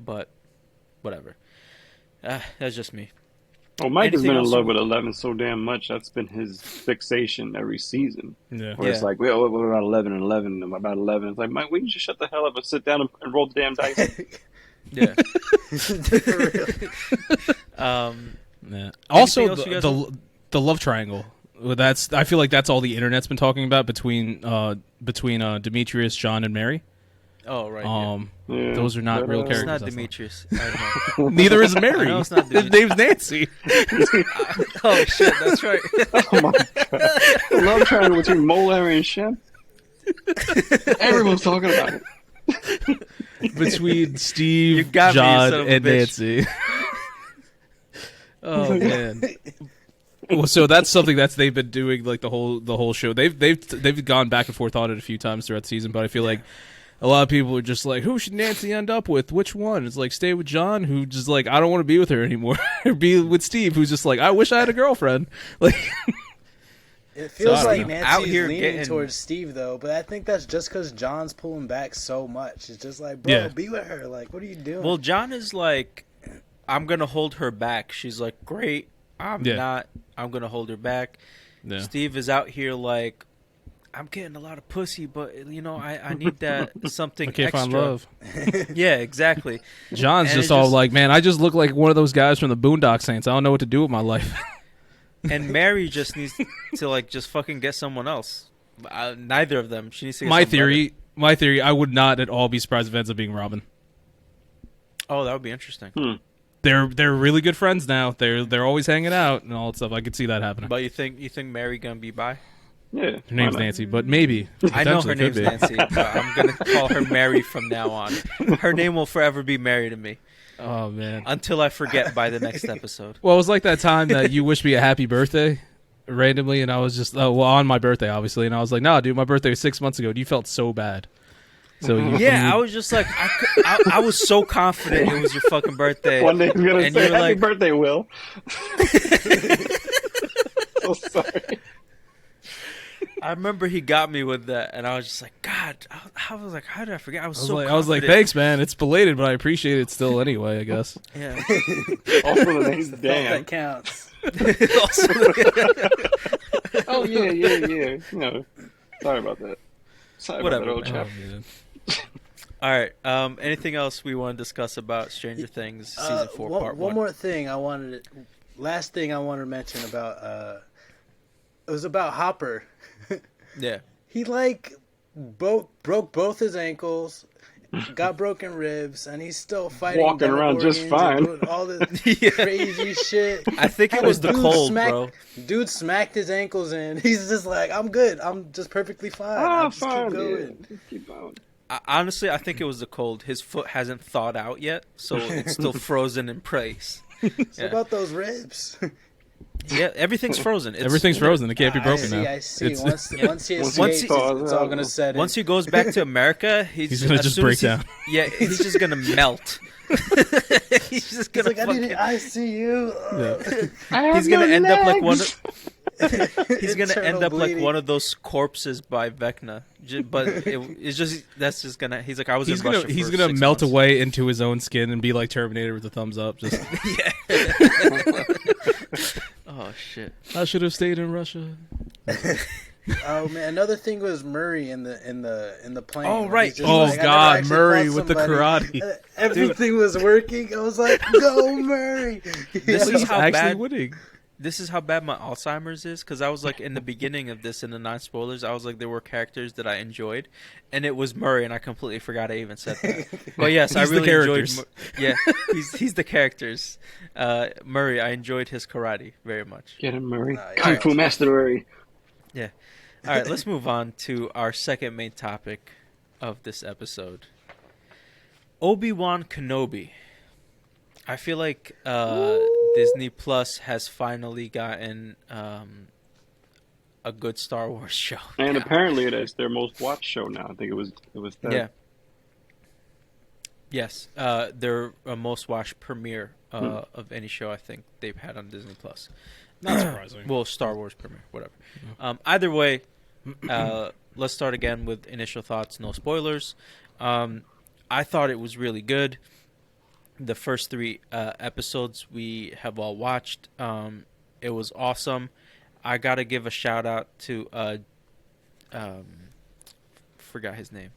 but whatever. That's just me.
Well, Mike has been in love with 11 so damn much. That's been his fixation every season. Yeah. Where it's like, well, what about 11 and 11? And about 11? It's like, Mike, we can just shut the hell up and sit down and roll the damn dice.
Yeah.
Yeah. Also, the love triangle. I feel like that's all the internet's been talking about between Demetrius, John, and Mary.
Oh, right.
Yeah. Those are not real characters.
It's not Demetrius.
Neither is Mary.
It's not
His name's Nancy.
Oh, shit. That's right.
Oh, my God. The love triangle between Mole, Larry, and Shem. Everyone's talking about it.
Between Steve, John, and Nancy. Oh, man. Well, so that's something they've been doing like the whole show. They've gone back and forth on it a few times throughout the season, but I feel like a lot of people are just like, who should Nancy end up with? Which one? It's like, stay with John, who just like, I don't want to be with her anymore. Or be with Steve, who's just like, I wish I had a girlfriend. Like,
it feels like Nancy's leaning towards Steve though, but I think that's just because John's pulling back so much. It's just like, bro, be with her. Like, what are you doing?
Well, John is like, I'm gonna hold her back. She's like, great. I'm not. I'm gonna hold her back. Yeah. Steve is out here like, I'm getting a lot of pussy, but I need that something extra. I can't find love. Yeah, exactly.
John's just all like, man, I just look like one of those guys from the Boondock Saints. I don't know what to do with my life.
And Mary just needs to like just fucking get someone else. Neither of them. She needs to get
my theory. I would not at all be surprised if it ends up being Robin.
Oh, that would be interesting.
They're really good friends now. They're always hanging out and all that stuff. I could see that happening.
But you think Mary gonna be bi?
Yeah,
her name's Nancy, but maybe.
I know her name's Nancy, but I'm gonna call her Mary from now on. Her name will forever be Mary to me.
Oh man!
Until I forget by the next episode.
Well, it was like that time that you wished me a happy birthday randomly, and I was just on my birthday, obviously, and I was like, "Nah, dude, my birthday was 6 months ago." You felt so bad. So
I was just like, I was so confident it was your fucking birthday.
One day he's gonna say, "Happy birthday, Will." So sorry.
I remember he got me with that, and I was just like, God, I was like, how did I forget? I was
like, thanks, man. It's belated, but I appreciate it still anyway, I guess.
Yeah.
Also the next day.
That counts.
Oh, yeah. Sorry about that. Sorry
Whatever,
about that, old chap.
All right. Anything else we want to discuss about Stranger Things season 4 part 1?
One more thing last thing I wanted to mention about it was about Hopper.
Yeah.
He like broke both his ankles got broken ribs, and he's still fighting.
Walking around just fine.
Doing all this crazy shit.
I think it was the cold, bro.
Dude smacked his ankles in. He's just like, I'm good. I'm just perfectly fine. I'll just
fine.
keep going.
Yeah, just keep going.
Honestly, I think it was the cold. His foot hasn't thawed out yet, so it's still frozen in place.
What about those ribs?
Yeah, everything's frozen.
Everything's frozen. It can't be broken now.
I see. Once he escapes, it's all going to set in.
Once he goes back to America, he's
going to just break down.
Yeah, he's just going to melt. He's just going to
I need an ICU.
He's going to end up like one of... He's gonna end up bleeding. Like one of those corpses by Vecna, but it's just that's just gonna. He's like I was. He's
gonna melt away into his own skin and be like Terminator with a thumbs up. Just
oh shit!
I should have stayed in Russia.
Oh man! Another thing was Murray in the plane.
Oh right!
Oh like, God, Murray with the karate.
Everything was working. I was like, "Go Murray!"
This is how
actually
bad.
Winning.
This is how bad my Alzheimer's is, because I was like in the beginning of this, in the non-spoilers, I was like there were characters that I enjoyed, and it was Murray, and I completely forgot I even said that. But yes, I really enjoyed. Yeah, he's the characters. Murray, I enjoyed his karate very much.
Get him, Murray. Kung Fu Master Murray.
Yeah. All right, let's move on to our second main topic of this episode. Obi-Wan Kenobi. I feel like Disney Plus has finally gotten a good Star Wars show.
And apparently it is their most watched show now. I think it was that.
Yeah. Yes, their most watched premiere of any show I think they've had on Disney Plus.
Not surprising.
Well, Star Wars premiere, whatever. Either way, let's start again with initial thoughts, no spoilers. I thought it was really good. The first 3 episodes we have all watched. It was awesome. I gotta give a shout out to forgot his name.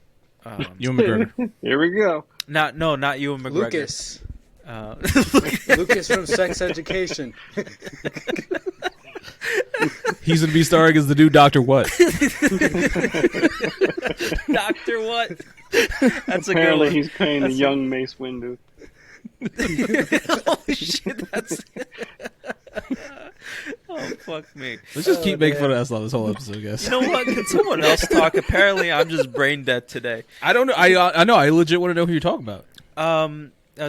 Ewan McGregor.
Here we go.
Not Ewan McGregor.
Lucas. Lucas from Sex Education.
He's gonna be starring as the new Dr. What?
Dr. What? That's
apparently
a good one.
He's playing the young Mace Windu.
Holy shit, that's oh fuck me.
Let's just keep making fun of Eslam this whole episode, guys.
You know what? Can someone else talk? Apparently I'm just brain dead today.
I don't know. I know. I legit want to know who you're talking about.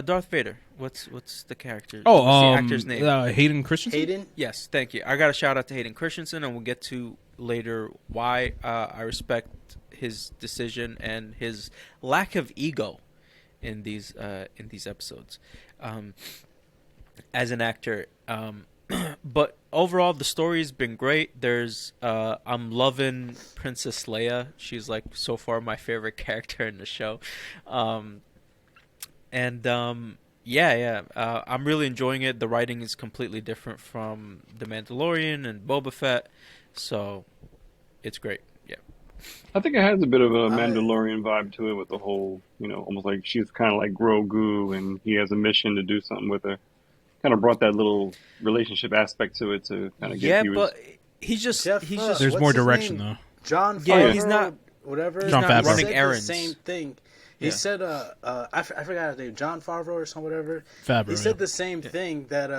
Darth Vader. What's the character?
Oh,
what's the actor's name?
Hayden Christensen.
Hayden?
Yes, thank you. I got a shout out to Hayden Christensen, and we'll get to later why I respect his decision and his lack of ego in these episodes as an actor. But overall, the story's been great. I'm loving Princess Leia. She's like so far my favorite character in the show. I'm really enjoying it. The writing is completely different from The Mandalorian and Boba Fett, so it's great. Yeah,
I think it has a bit of a Mandalorian vibe to it with the whole, almost like she's kind of like Grogu and he has a mission to do something with her. Kind of brought that little relationship aspect to it to kind of get viewers.
But he's just
there's more direction though.
John Favreau,
yeah, he's not
whatever.
John Favreau
running errands.
The same thing. He said, I forgot his name, John Favreau or something, whatever.
Favreau.
He said the same thing that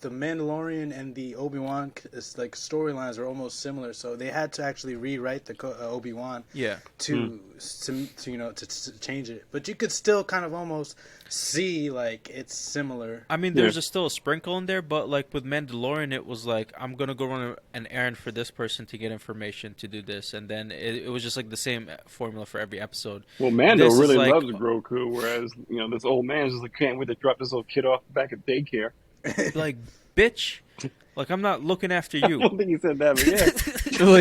the Mandalorian and the Obi-Wan storylines are almost similar, so they had to actually rewrite the Obi-Wan to change it. But you could still kind of almost see like it's similar.
I mean, there's still a sprinkle in there, but like with Mandalorian, it was like I'm gonna go run an errand for this person to get information to do this, and then it was just like the same formula for every episode.
Well, Mando really loves Grogu, whereas this old man just like can't wait to drop this little kid off back at daycare.
Like, bitch, like I'm not looking after you.
I don't think he said that, but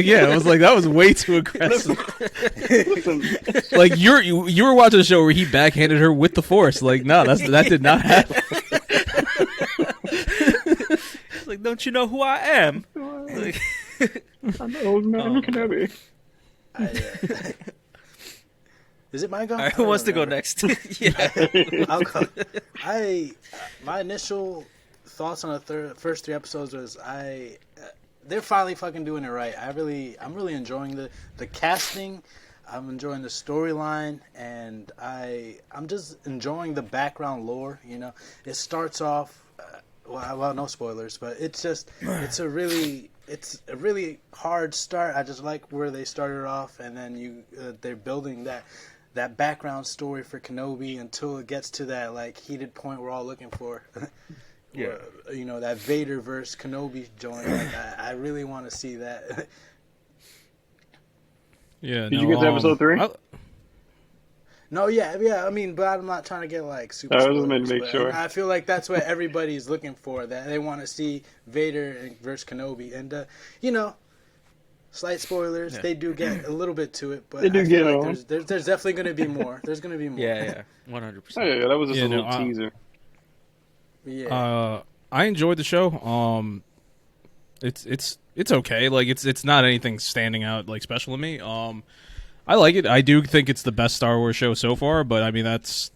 yeah. It was like that was way too aggressive. Like you were watching a show where he backhanded her with the Force. Like, no, that did not happen.
Like, don't you know who I am? Like,
I'm the old man Kenobi.
Is it my go?
Right, who wants to go next?
Yeah, I'll go. My initial thoughts on the first 3 episodes was they're finally fucking doing it right. I'm really enjoying the casting. I'm enjoying the storyline, and I'm just enjoying the background lore. You know, it starts off. Well, no spoilers, but it's a really hard start. I just like where they started off, and then they're building that background story for Kenobi until it gets to that like heated point we're all looking for.
Yeah,
you know, that Vader versus Kenobi joint. Like, I really want to see that.
Yeah.
Did you get to episode 3?
No, yeah. I mean, but I'm not trying to get like super.
I was just meant to make sure.
I feel like that's what everybody's looking for. That they want to see Vader versus Kenobi, and you know, slight spoilers. Yeah. They do get a little bit to it, but
they do get
like there's definitely going to be more. There's going to be more.
Yeah, 100%.
Yeah, that was just a little teaser.
Yeah.
I enjoyed the show. It's okay. Like it's not anything standing out like special to me. I like it. I do think it's the best Star Wars show so far, but I mean that's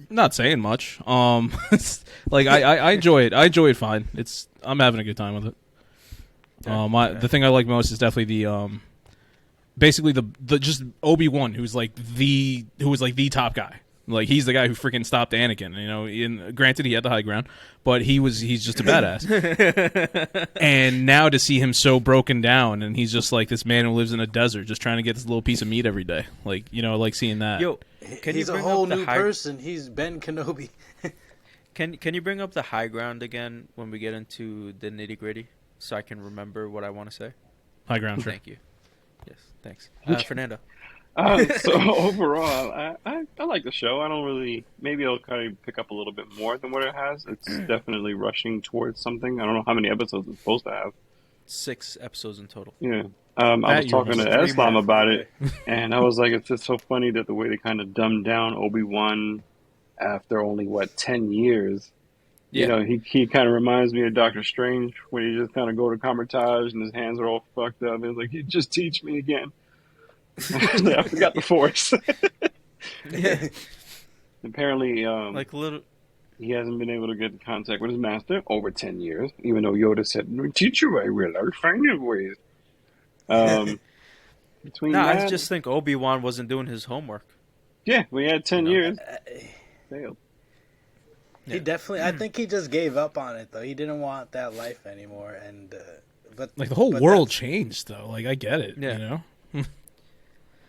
not saying much. Like I enjoy it. I enjoy it fine. I'm having a good time with it. The thing I like most is definitely the basically the just Obi-Wan who was like the top guy. Like he's the guy who freaking stopped Anakin, you know. Granted, he had the high ground, but he's just a badass. And now to see him so broken down, and he's just like this man who lives in a desert, just trying to get this little piece of meat every day. Like I like seeing that.
Yo,
he's a whole new person. He's Ben Kenobi.
Can you bring up the high ground again when we get into the nitty gritty, so I can remember what I want to say?
High ground. Sure.
Thank you. Yes, thanks, Fernando.
So overall, I like the show. I don't really. Maybe I'll kind of pick up a little bit more than what it has. It's definitely rushing towards something. I don't know how many episodes it's supposed to have.
6 episodes in total.
Yeah. I was talking to Eslam about it, and I was like, it's just so funny that the way they kind of dumbed down Obi-Wan after only 10 years. Yeah. You know, he kind of reminds me of Doctor Strange when he just kind of go to Kamar-Taj and his hands are all fucked up. And he's like, you just teach me again. I forgot the Force.
Yeah.
Apparently, he hasn't been able to get in contact with his master over 10 years, even though Yoda said, teach you I will, I'll find your ways.
I just think Obi-Wan wasn't doing his homework.
Yeah, we had 10 years. Failed.
He definitely, I think he just gave up on it, though. He didn't want that life anymore. And but
like the whole world changed, though. Like, I get it, you know?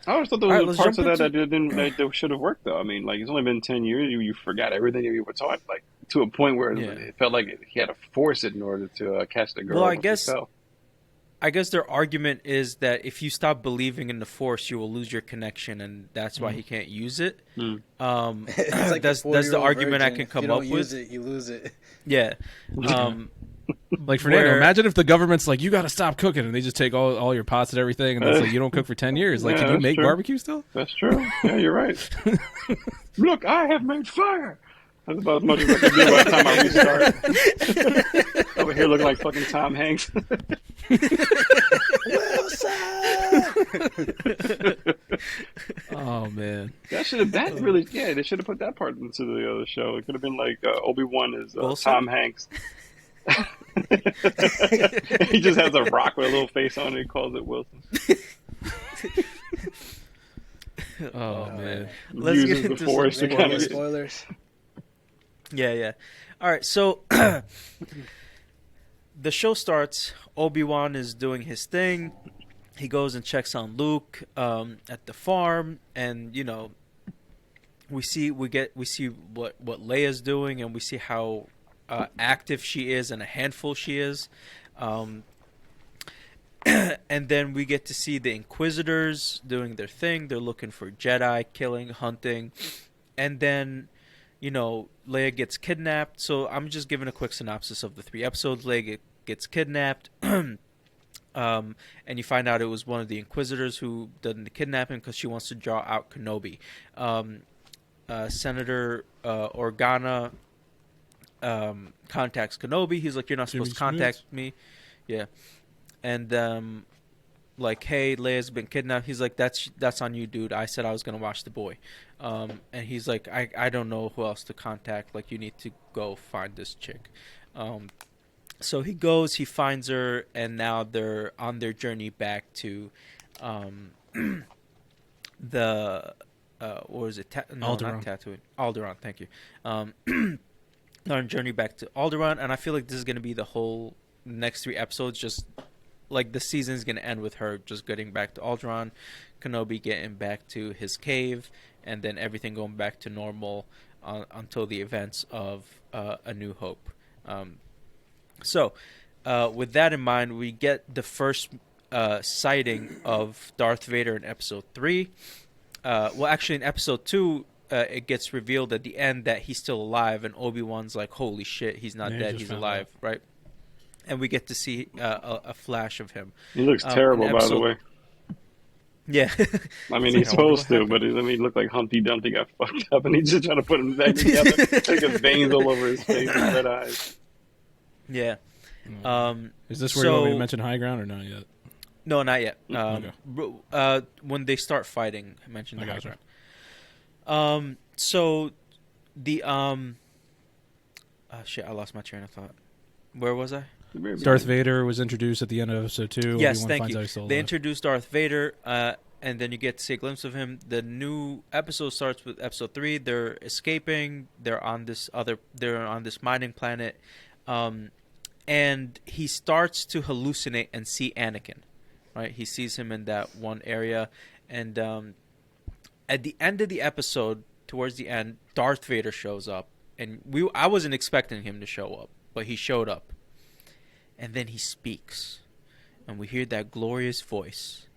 I always thought there were parts of that that should have worked, though. I mean, like, it's only been 10 years. You forgot everything you were taught, like, to a point where it felt like he had to force it in order to catch the girl.
Well, I guess their argument is that if you stop believing in the Force, you will lose your connection, and that's why he can't use it.
Like
that's the argument I can come up with.
If you don't use it, you lose it.
Yeah.
Like Fernando, imagine if the government's like, you got to stop cooking, and they just take all your pots and everything, and it's like you don't cook for 10 years. Like, can you make barbecue still?
That's true. Yeah, you're right. Look, I have made fire. That's about as much as I can do by the time I restart. Over here looking like fucking Tom Hanks.
Oh man,
they should have put that part into the other show. It could have been like Obi-Wan is Tom Hanks. He just has a rock with a little face on it. He calls it Wilson.
Oh man,
let's get into the Force
to kind of spoilers.
Yeah. All right, so the show starts. Obi-Wan is doing his thing. He goes and checks on Luke at the farm, and we see what Leia's doing, and we see how active she is and a handful she is. And then we get to see the Inquisitors doing their thing. They're looking for Jedi, killing, hunting, and then Leia gets kidnapped. So I'm just giving a quick synopsis of the 3 episodes. Leia gets kidnapped. And you find out it was one of the Inquisitors who did the kidnapping because she wants to draw out Kenobi. Senator Organa contacts Kenobi. He's like, you're not supposed to contact me. Yeah. And like, hey, Leia's been kidnapped. He's like, that's on you, dude. I said I was going to watch the boy. And he's like, I don't know who else to contact. Like, you need to go find this chick. So he goes, he finds her, and now they're on their journey back to the what was it? No,
Alderaan.
not Tatooine. Alderaan. Thank you. On journey back to Alderaan, and I feel like this is going to be the whole next 3 episodes. Just like the season is going to end with her just getting back to Alderaan, Kenobi getting back to his cave, and then everything going back to normal until the events of A New Hope. So, with that in mind, we get the first sighting of Darth Vader in Episode 3. Well, actually, in Episode 2, it gets revealed at the end that he's still alive, and Obi-Wan's like, holy shit, he's not dead, he's alive, right? And we get to see a flash of him.
He looks terrible, by the way.
Yeah.
I mean, he's supposed to, but he looked like Humpty Dumpty got fucked up, and he's just trying to put him back together. Like his veins all over his face and red eyes.
Yeah.
Is this where you want me to mention High Ground or not yet?
No, not yet.
Okay.
When they start fighting, I mentioned the High
Ground.
So the shit, I lost my train of thought. Where was I?
Darth Vader was introduced at the end of Episode 2.
Yes,
Obi-Wan
thank
finds
you. They introduced Darth Vader, and then you get to see a glimpse of him. The new episode starts with Episode 3. They're escaping. They're on this mining planet, and he starts to hallucinate and see Anakin. Right, he sees him in that one area, and at the end of the episode, towards the end, Darth Vader shows up, and I wasn't expecting him to show up, but he showed up. And then he speaks, and we hear that glorious voice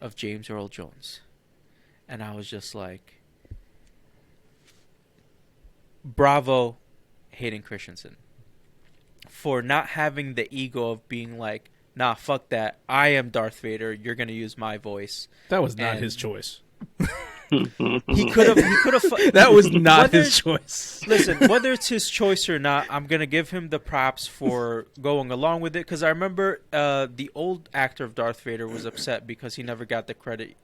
of James Earl Jones. And I was just like, bravo, Hayden Christensen, for not having the ego of being like, nah, fuck that, I am Darth Vader, you're going to use my voice.
That was not his choice.
He could have.
That was not his choice.
Listen, whether it's his choice or not, I'm gonna give him the props for going along with it. Because I remember the old actor of Darth Vader was upset because he never got the credit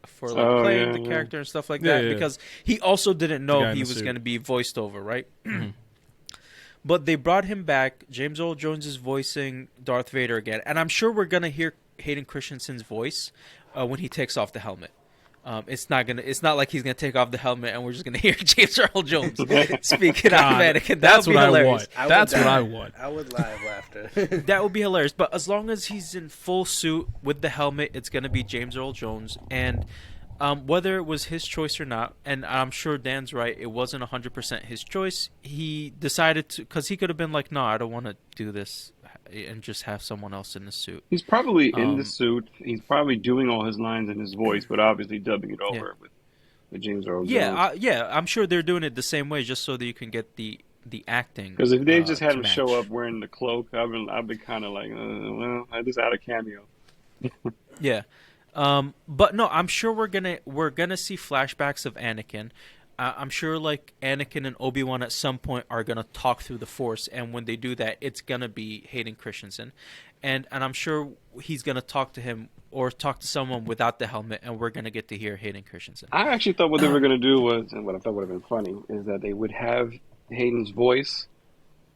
for playing the character and stuff like that. Because he also didn't know he was gonna be voiced over, right? But they brought him back. James Earl Jones is voicing Darth Vader again, and I'm sure we're gonna hear Hayden Christensen's voice when he takes off the helmet. It's not like he's gonna take off the helmet and we're just gonna hear James Earl Jones speaking out of Anakin.
That's what
hilarious.
I want. That's what I want.
I would live laughter.
That would be hilarious. But as long as he's in full suit with the helmet, it's gonna be James Earl Jones. And whether it was his choice or not, and I'm sure Dan's right, it wasn't 100% his choice. He decided to, because he could have been like, no, I don't want to do this, and just have someone else in the suit.
He's probably in the suit. He's probably doing all his lines in his voice, but obviously dubbing it over with James Earl Jones.
I'm sure they're doing it the same way, just so that you can get the acting.
Because if they just had him show up wearing the cloak, I'd be kind of like, well, I just had a cameo.
Yeah, but no, I'm sure we're gonna see flashbacks of Anakin. I'm sure like Anakin and Obi-Wan at some point are going to talk through the Force, and when they do that, it's going to be Hayden Christensen. And I'm sure he's going to talk to him or talk to someone without the helmet, and we're going to get to hear Hayden Christensen.
I actually thought what they were going to do was, and what I thought would have been funny, is that they would have Hayden's voice,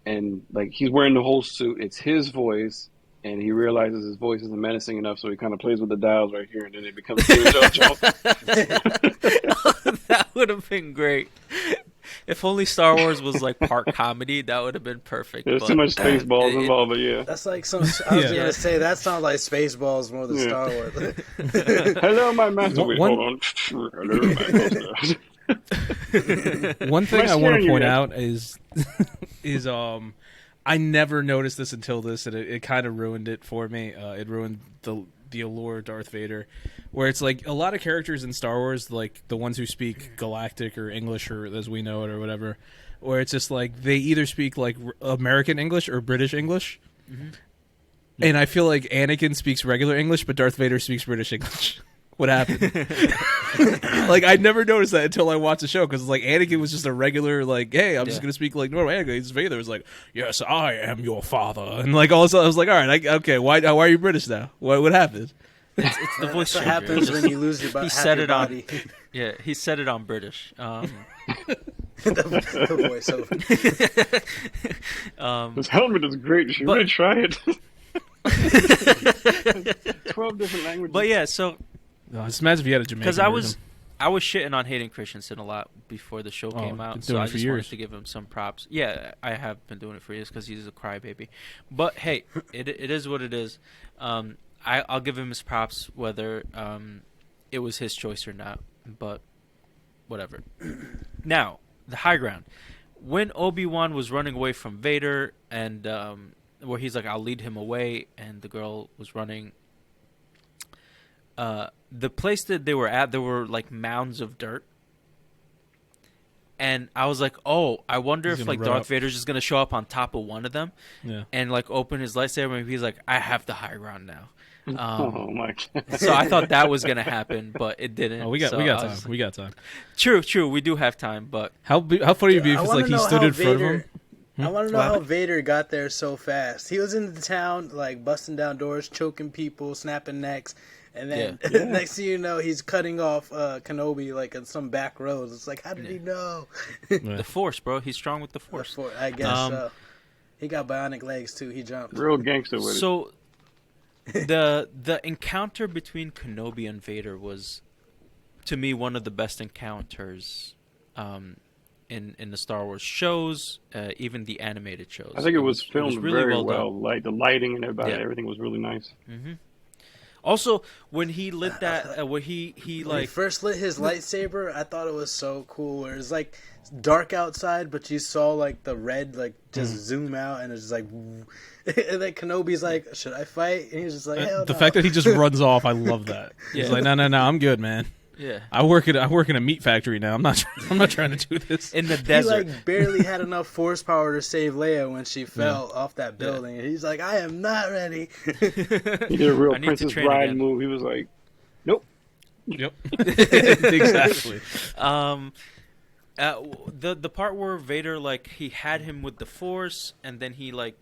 and like he's wearing the whole suit, it's his voice, and he realizes his voice isn't menacing enough, so he kind of plays with the dials right here, and then it becomes James Earl Jones.
That would have been great. If only Star Wars was like part comedy, that would have been perfect.
There's too much Spaceballs involved, but yeah.
That's like some. I was gonna say that sounds like Spaceballs more than Star Wars.
Hello, my master. Wait, hold on. Hello, my master.
One thing I want to point out is I never noticed this until this, and it kind of ruined it for me. It ruined the allure of Darth Vader, where it's like a lot of characters in Star Wars, like the ones who speak Galactic or English or as we know it or whatever, where it's just like they either speak like American English or British English. Mm-hmm. And I feel like Anakin speaks regular English, but Darth Vader speaks British English. What happened? Like, I never noticed that until I watched the show, because like Anakin was just a regular, like, hey, I'm just gonna speak like normal Anakin. Vader was like, yes, I am your father, and like all of a sudden I was like, all right, okay, why are you British now? What happened?
It's the voice.
What happens when you lose your body?
He said it on. Yeah, he said it on British.
The voiceover.
This helmet is great. You should really try it. 12 different languages.
But yeah, so
Just imagine if you had a Jamaican.
Because I was shitting on Hayden Christensen a lot before the show came out, so I just wanted to give him some props. Yeah, I have been doing it for years because he's a crybaby. But hey, it is what it is. I'll give him his props whether it was his choice or not. But whatever. Now, the high ground. When Obi-Wan was running away from Vader and where he's like, I'll lead him away, and the girl was running, the place that they were at, there were like mounds of dirt. And I was like, oh, I wonder if like Darth Vader's just going to show up on top of one of them and like open his lightsaber, and he's like, I have the high ground now.
Oh my God.
So I thought that was gonna happen, but it didn't.
Oh, we got time. Like, we got time.
True. We do have time, but
how funny would it be if it's like he stood in front of him?
I want to know how Vader got there so fast. He was in the town, like busting down doors, choking people, snapping necks, and then next thing you know, he's cutting off Kenobi like in some back roads. It's like, how did he know?
The Force, bro. He's strong with the Force.
I guess so. He got bionic legs too. He jumped.
Real gangster with it.
So. The encounter between Kenobi and Vader was, to me, one of the best encounters in the Star Wars shows, even the animated shows.
I think it was filmed
really
very well.
Done.
Like the lighting and everything was really nice.
Mm-hmm. Also, when he lit that, when he like
he first lit his lightsaber, I thought it was so cool. Where it's like dark outside, but you saw like the red like just zoom out, and it's just like. And then Kenobi's like, should I fight? And he's just like, hell no.
The fact that he just runs off, I love that. He's like, no, I'm good, man.
Yeah.
I work in a meat factory now. I'm not trying to do this
in the desert.
He like barely had enough force power to save Leia when she fell off that building. And he's like, I am not ready.
He did a real Princess Bride move. He was like, nope.
Yep. Exactly.
The part where Vader like he had him with the Force, and then he like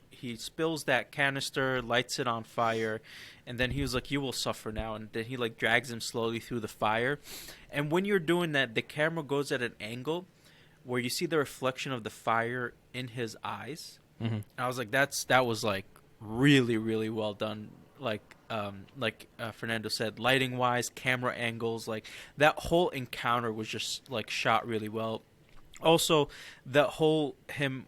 he spills that canister, lights it on fire, and then he was like, you will suffer now, and then he like drags him slowly through the fire. And when you're doing that, the camera goes at an angle where you see the reflection of the fire in his eyes. Mm-hmm. And I was like, that was like really, really well done. Like Fernando said, lighting wise, camera angles, like that whole encounter was just like shot really well. Also, the whole him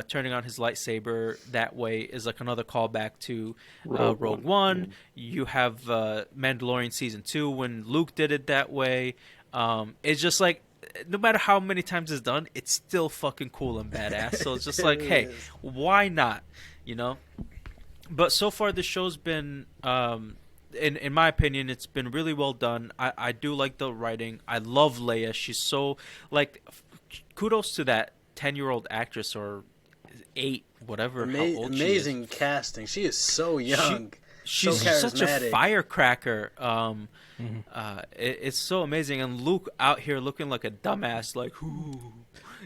turning on his lightsaber that way is like another callback to Rogue One. Mm-hmm. You have Mandalorian Season 2 when Luke did it that way. It's just like, no matter how many times it's done, it's still fucking cool and badass. So it's just like, hey, why not? You know? But so far, the show's been, in my opinion, it's been really well done. I do like the writing. I love Leia. She's so, like, kudos to that 10-year-old actress or 8, whatever, how old
amazing she is. Casting. She is so young.
She's
so
such a firecracker. It's so amazing. And Luke out here looking like a dumbass, like, whoo.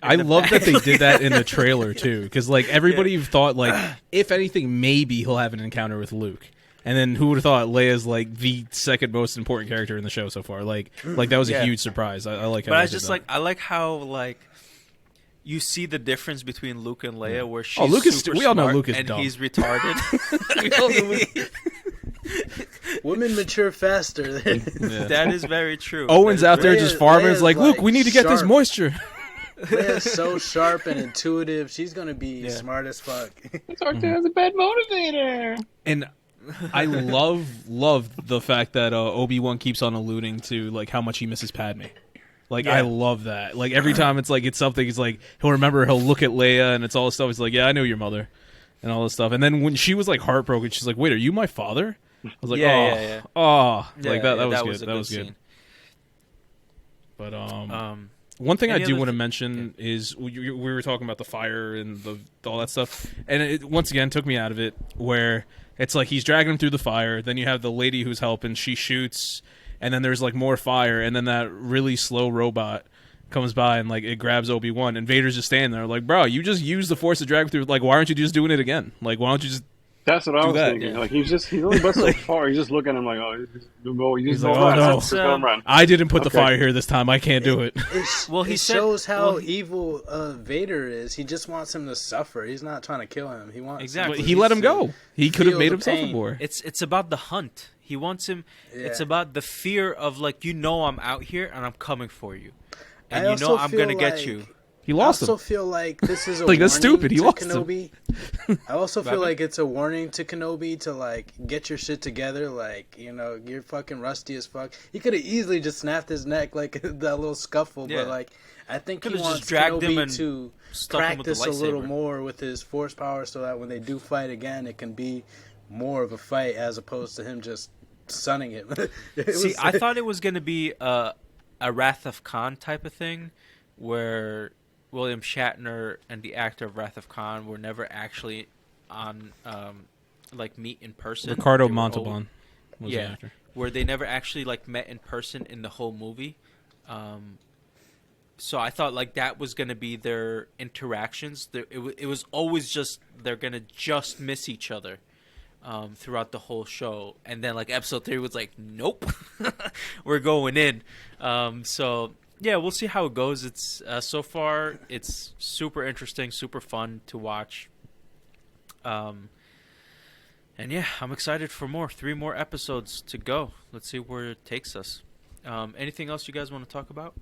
I love that they did that in the trailer, too. Because, like, everybody thought, like, if anything, maybe he'll have an encounter with Luke. And then who would have thought Leia's, like, the second most important character in the show so far? Like that was a huge surprise. I like how
But I just, like, I like how, like, you see the difference between Luke and Leia, where she's super
we all know
smart
Luke is
and
dumb.
he's retarded. We all know
Women mature faster.
That is very true.
Owen's out there just farming. It's like, Luke, we need to get this moisture.
Leia's so sharp and intuitive. She's going to be smart as fuck.
Arthur has a bad motivator.
And I love the fact that Obi-Wan keeps on alluding to like how much he misses Padme. Like, I love that. Like, every time it's something, he's like, he'll look at Leia, and it's all this stuff. He's like, yeah, I know your mother, and all this stuff. And then when she was, like, heartbroken, she's like, wait, are you my father? I was like, that was good. That was good. But, one thing I do want to mention is we were talking about the fire and all that stuff. And it, once again, took me out of it, where it's like he's dragging him through the fire. Then you have the lady who's helping. She shoots. And then there's, like, more fire, and then that really slow robot comes by and, like, it grabs Obi-Wan, and Vader's just standing there like, bro, you just used the Force to drag through. Like, why aren't you just doing it again? Like, why don't you just
That's what I was thinking. Yeah. Like, he's only but so far. He's just looking at him like, he's like, oh, no.
I didn't put the fire here this time. I can't do it.
He shows how evil Vader is. He just wants him to suffer. He's not trying to kill him. He wants
exactly.
He let him go. He could have made himself a war.
It's about the hunt. He wants him.
Yeah.
It's about the fear of like, I'm out here and I'm coming for you, and I'm
feel
gonna
like,
get you.
He lost him.
I also feel like this is a
like
warning
that's stupid. He
to
lost
Kenobi.
him.
I also feel like it's a warning to Kenobi to like get your shit together. Like, you're fucking rusty as fuck. He could have easily just snapped his neck like that little scuffle, but like I think he wants Kenobi to practice a little more with his force power so that when they do fight again, it can be more of a fight as opposed to him just sunning it.
I thought it was gonna be a Wrath of Khan type of thing, where William Shatner and the actor of Wrath of Khan were never actually on like meet in person.
Ricardo Montalban was the actor.
Where they never actually like met in person in the whole movie. So I thought like that was going to be their interactions. It was always just they're going to just miss each other throughout the whole show. And then like episode 3 was like, nope, we're going in. So yeah, we'll see how it goes. It's so far it's super interesting, super fun to watch. And yeah, I'm excited for more. 3 more episodes to go. Let's see where it takes us. Anything else you guys want to talk about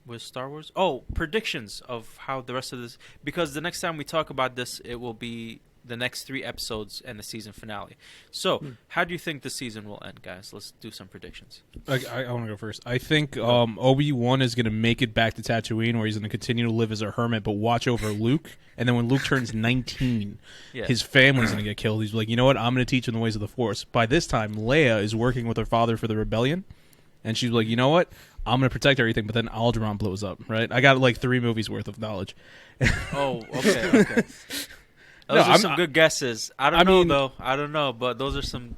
with Star Wars? Oh, predictions of how the rest of this, because the next time we talk about this, it will be the next 3 episodes and the season finale. So, how do you think the season will end, guys? Let's do some predictions.
I want to go first. I think Obi-Wan is going to make it back to Tatooine, where he's going to continue to live as a hermit, but watch over Luke. And then when Luke turns 19, his family's going to get killed. He's like, you know what? I'm going to teach him the ways of the Force. By this time, Leia is working with her father for the rebellion. And she's like, you know what? I'm going to protect everything, but then Alderaan blows up, right? I got like 3 movies worth of knowledge.
Oh, okay. Those are some good guesses. I don't know, though. I don't know, but those are some.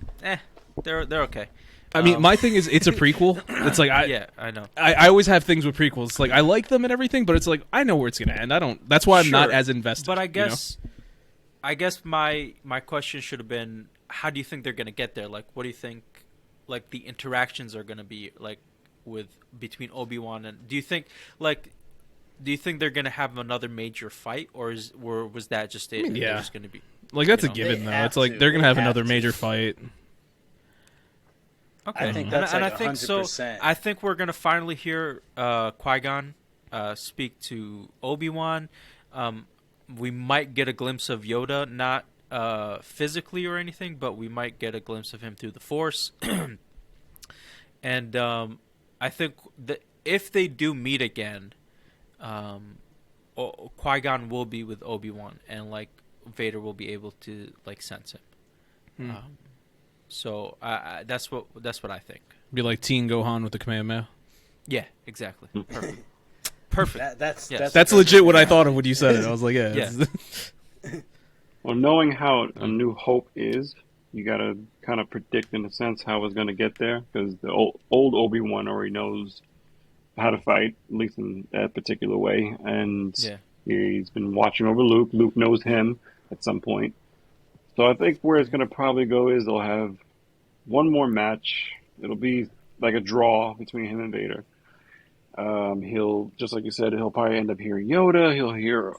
They're okay.
I mean, my thing is, it's a prequel. It's like
I know.
I always have things with prequels. It's like I like them and everything, but it's like I know where it's gonna end. I don't. That's why I'm not as invested.
But I guess my question should have been, how do you think they're gonna get there? Like, what do you think? Like the interactions are gonna be like between Obi-Wan and do you think they're gonna have another major fight, or was that just it?
I mean,
they're just gonna be
like that's a given though. It's like they're gonna have another major fight.
Okay,
I think that's
and
like
I think
100%.
so. I think we're gonna finally hear Qui-Gon speak to Obi-Wan. We might get a glimpse of Yoda, not physically or anything, but we might get a glimpse of him through the Force. And I think that if they do meet again, Qui-Gon will be with Obi-Wan, and like Vader will be able to like sense him. So that's what I think.
Be like Teen Gohan with the Kamehameha.
Yeah, exactly. Perfect.
That's
legit what I thought of when you said it. I was like, yeah.
Well, knowing how A New Hope is, you got to kind of predict in a sense how it's going to get there, because the old Obi-Wan already knows how to fight, at least in that particular way, and he's been watching over Luke. Luke knows him at some point. So I think where it's going to probably go is they'll have one more match. It'll be like a draw between him and Vader. He'll, just like you said, he'll probably end up hearing Yoda. He'll hear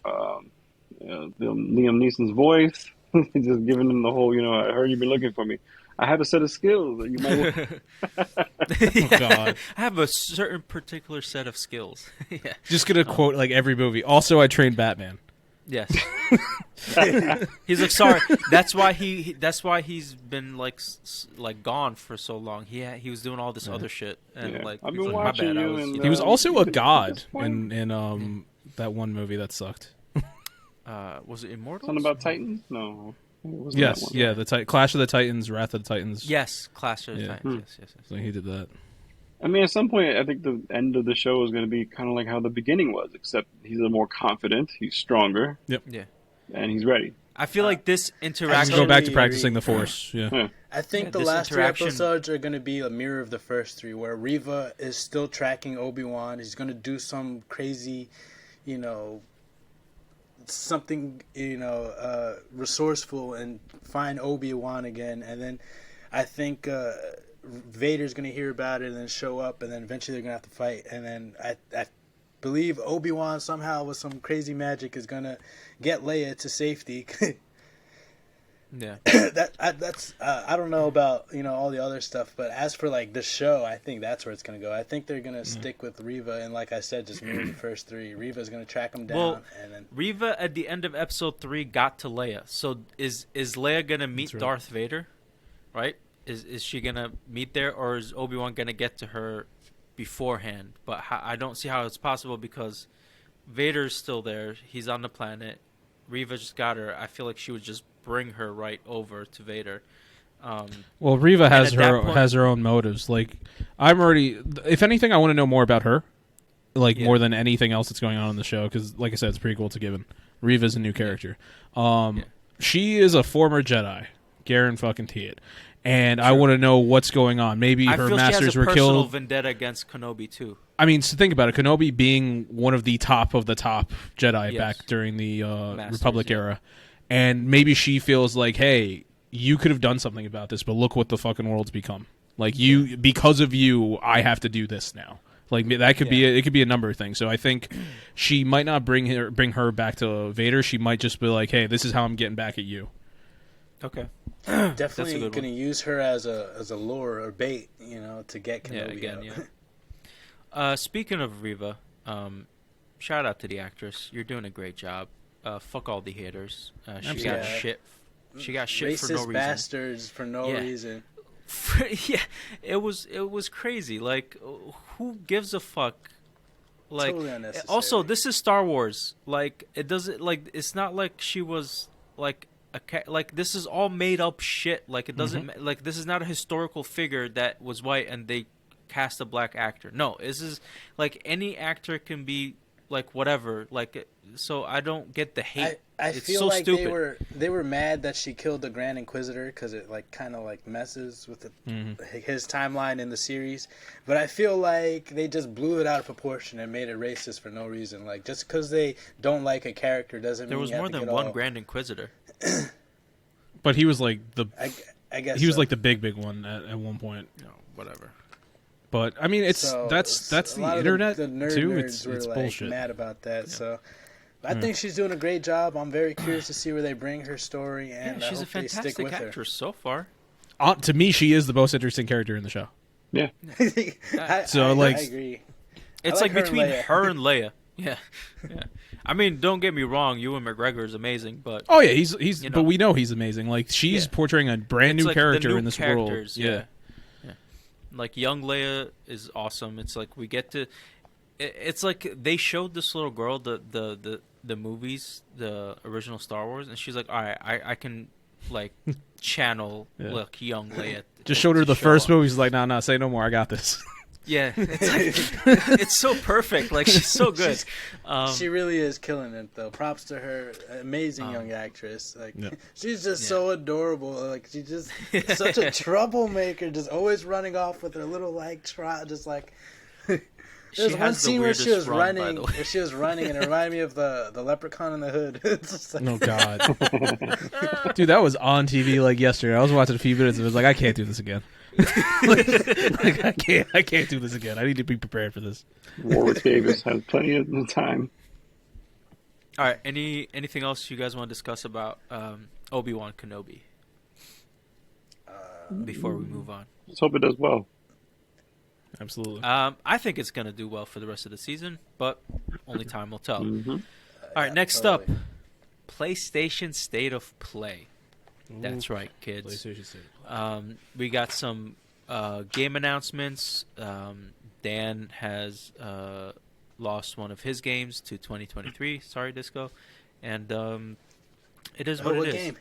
Liam Neeson's voice, just giving him the whole, I heard you've been looking for me. I have a set of skills that you might.
Oh God! I have a certain particular set of skills. Yeah.
Just gonna quote like every movie. Also, I trained Batman.
Yes. He's like, sorry. That's why he's been like gone for so long. He was doing all this other shit, and like
I've been watching you.
He was also a god in that one movie that sucked.
Was it Immortals?
Something about Titans? No.
Yes, the Clash of the Titans, Wrath of the Titans.
Yes, Clash of the Titans. Yes.
So he did that.
I mean, at some point, I think the end of the show is going to be kind of like how the beginning was, except he's a more confident, he's stronger.
Yep.
Yeah.
And he's ready.
I feel like this interaction.
Go back to practicing the Force. Yeah.
I think the last 3 episodes are going to be a mirror of the first 3, where Reva is still tracking Obi-Wan. He's going to do some crazy, something, resourceful and find Obi-Wan again. And then I think Vader's going to hear about it and then show up, and then eventually they're going to have to fight. And then I believe Obi-Wan somehow with some crazy magic is going to get Leia to safety.
Yeah.
that's I don't know about all the other stuff, but as for like the show, I think that's where it's gonna go. I think they're gonna stick with Reva, and like I said, just mirror the first three. Reva's gonna track them down, and then
Reva at the end of episode 3 got to Leia. So is Leia gonna meet Darth Vader? Right? Is she gonna meet there, or is Obi-Wan gonna get to her beforehand? But I don't see how it's possible because Vader's still there. He's on the planet. Reva just got her. I feel like she would just bring her right over to Vader.
Well, Reva has her own motives. Like, if anything, I want to know more about her, more than anything else that's going on in the show. Because, like I said, it's pretty cool to given. Reva's a new character. She is a former Jedi, guarantee it. And I want to know what's going on. Maybe her masters were killed. I feel she has a personal
vendetta against Kenobi too.
I mean, so think about it. Kenobi being one of the top Jedi back during the Republic era. And maybe she feels like, hey, you could have done something about this, but look what the fucking world's become. Like, because of you, I have to do this now. Like, that could be it could be a number of things. So I think she might not bring her back to Vader. She might just be like, hey, this is how I'm getting back at you.
Okay.
Definitely going to use her as a lure or bait, to get Kenobi out.
Speaking of Reva, shout out to the actress. You're doing a great job. Fuck all the haters. She got shit. She got shit for no reason.
Racist bastards for no reason.
Yeah, it was crazy. Like, who gives a fuck? Like,
totally unnecessary.
Also, this is Star Wars. Like, it doesn't it's not like she was like this is all made up shit. Like, it doesn't like this is not a historical figure that was white and they cast a black actor. No, this is like any actor can be like whatever. Like, so I don't get the hate.
I
it's
feel
so
like
stupid.
they were mad that she killed the Grand Inquisitor because it kind of messes with his timeline in the series. But I feel like they just blew it out of proportion and made it racist for no reason. Like, just because they don't like a character doesn't mean
there was more than one Grand Inquisitor.
But he was like
I guess
he was like the big one at one point.
No, whatever.
But I mean, that's the internet too. It's bullshit.
Mad about that. Yeah. So I think she's doing a great job. I'm very curious to see where they bring her story, and
she's a
fantastic
fantastic actress so far.
To me, she is the most interesting character in the show.
Yeah.
I agree.
It's like between her and Leia. Yeah. I mean, don't get me wrong. Ewan McGregor is amazing, but
he's but we know he's amazing. Like, she's portraying a brand new character in this world.
Yeah. Like, young Leia is awesome. It's like we get to. It's like they showed this little girl the movies, the original Star Wars, and she's like, all right, I can like channel young Leia.
Just showed her the first movie. She's like, no, say no more. I got this.
Yeah, it's like it's so perfect. Like, she's so good.
She really is killing it, though. Props to her. Amazing young actress. Like, she's just so adorable. Like, she's just such a troublemaker. Just always running off with her little just like. There's one scene where she was running, and it reminded me of the Leprechaun in the Hood. It's just like...
Oh God, dude, that was on TV like yesterday. I was watching a few minutes and it was like, I can't do this again. like, I can't do this again. I need to be prepared for this.
Warwick Davis has plenty of time.
All right, anything else you guys want to discuss about Obi-Wan Kenobi before we move on?
Let's hope it does well.
Absolutely.
I think it's going to do well for the rest of the season, but only time will tell.
Mm-hmm.
All right, next up, PlayStation State of Play. That's right, kids.
PlayStation State.
We got some game announcements. Dan has lost one of his games to 2023. Sorry, Disco. And it is what it is.
Game?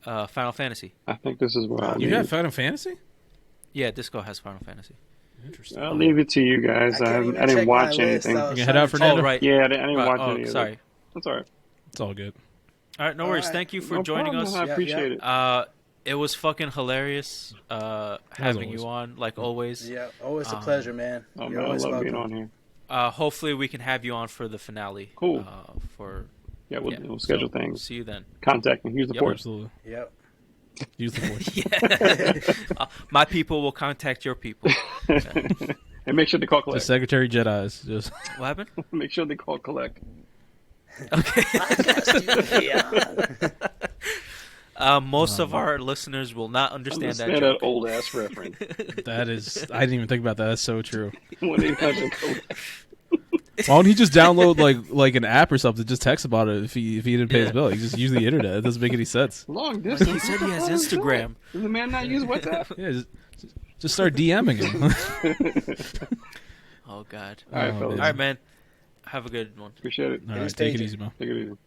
Final Fantasy.
I think this is what I'll
You have Final Fantasy?
Yeah, Disco has Final Fantasy.
Interesting.
I'll leave it to you guys. I didn't watch anything.
You can head out, Fernando?
Oh, right.
Yeah, I didn't watch any of it.
Sorry.
That's all right.
It's all good.
All right, no worries. Right. Thank you for joining us.
I appreciate it.
It was fucking hilarious having you on, like always.
Yeah, always a pleasure, man.
I love being on here.
Hopefully we can have you on for the finale.
Cool. We'll schedule things.
See you then.
Contact me. Use the port.
Absolutely.
Yep.
Use the port.
My people will contact your people.
And make sure they call collect.
The Secretary Jedi's just.
What happened?
Make sure they call collect.
Okay. Most of our listeners will not understand that joke.
That old ass reference.
That is, I didn't even think about that. That's so true.
1-800.
Why don't he just download like an app or something? Just text about it if he didn't pay his bill. He just use the internet. It doesn't make any sense.
Long distance.
He said he has Instagram.
Does the man not use WhatsApp?
Yeah, just start DMing him.
Oh God.
All right, fellas.
All right, man. Have a good one.
Appreciate it.
All right, take it easy, man.
Take it easy.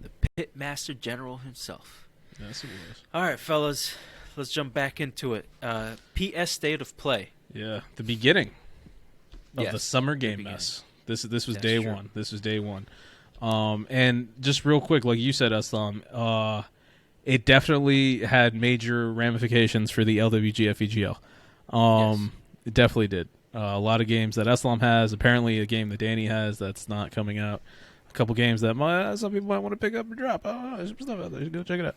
The Pitmaster General himself.
That's what it is.
All right, fellas. Let's jump back into it. PS State of Play.
Yeah, the beginning of
Yes,
the summer game
beginning.
mess. This was
That's
day
true.
one. This was day one. And just real quick, like you said, Eslam, it definitely had major ramifications for the LWG FEGL.
Yes.
It definitely did. A lot of games that Eslam has, apparently a game that Danny has that's not coming out. A couple games that some people might want to pick up or drop. Oh, there's some stuff out there. Go check it out.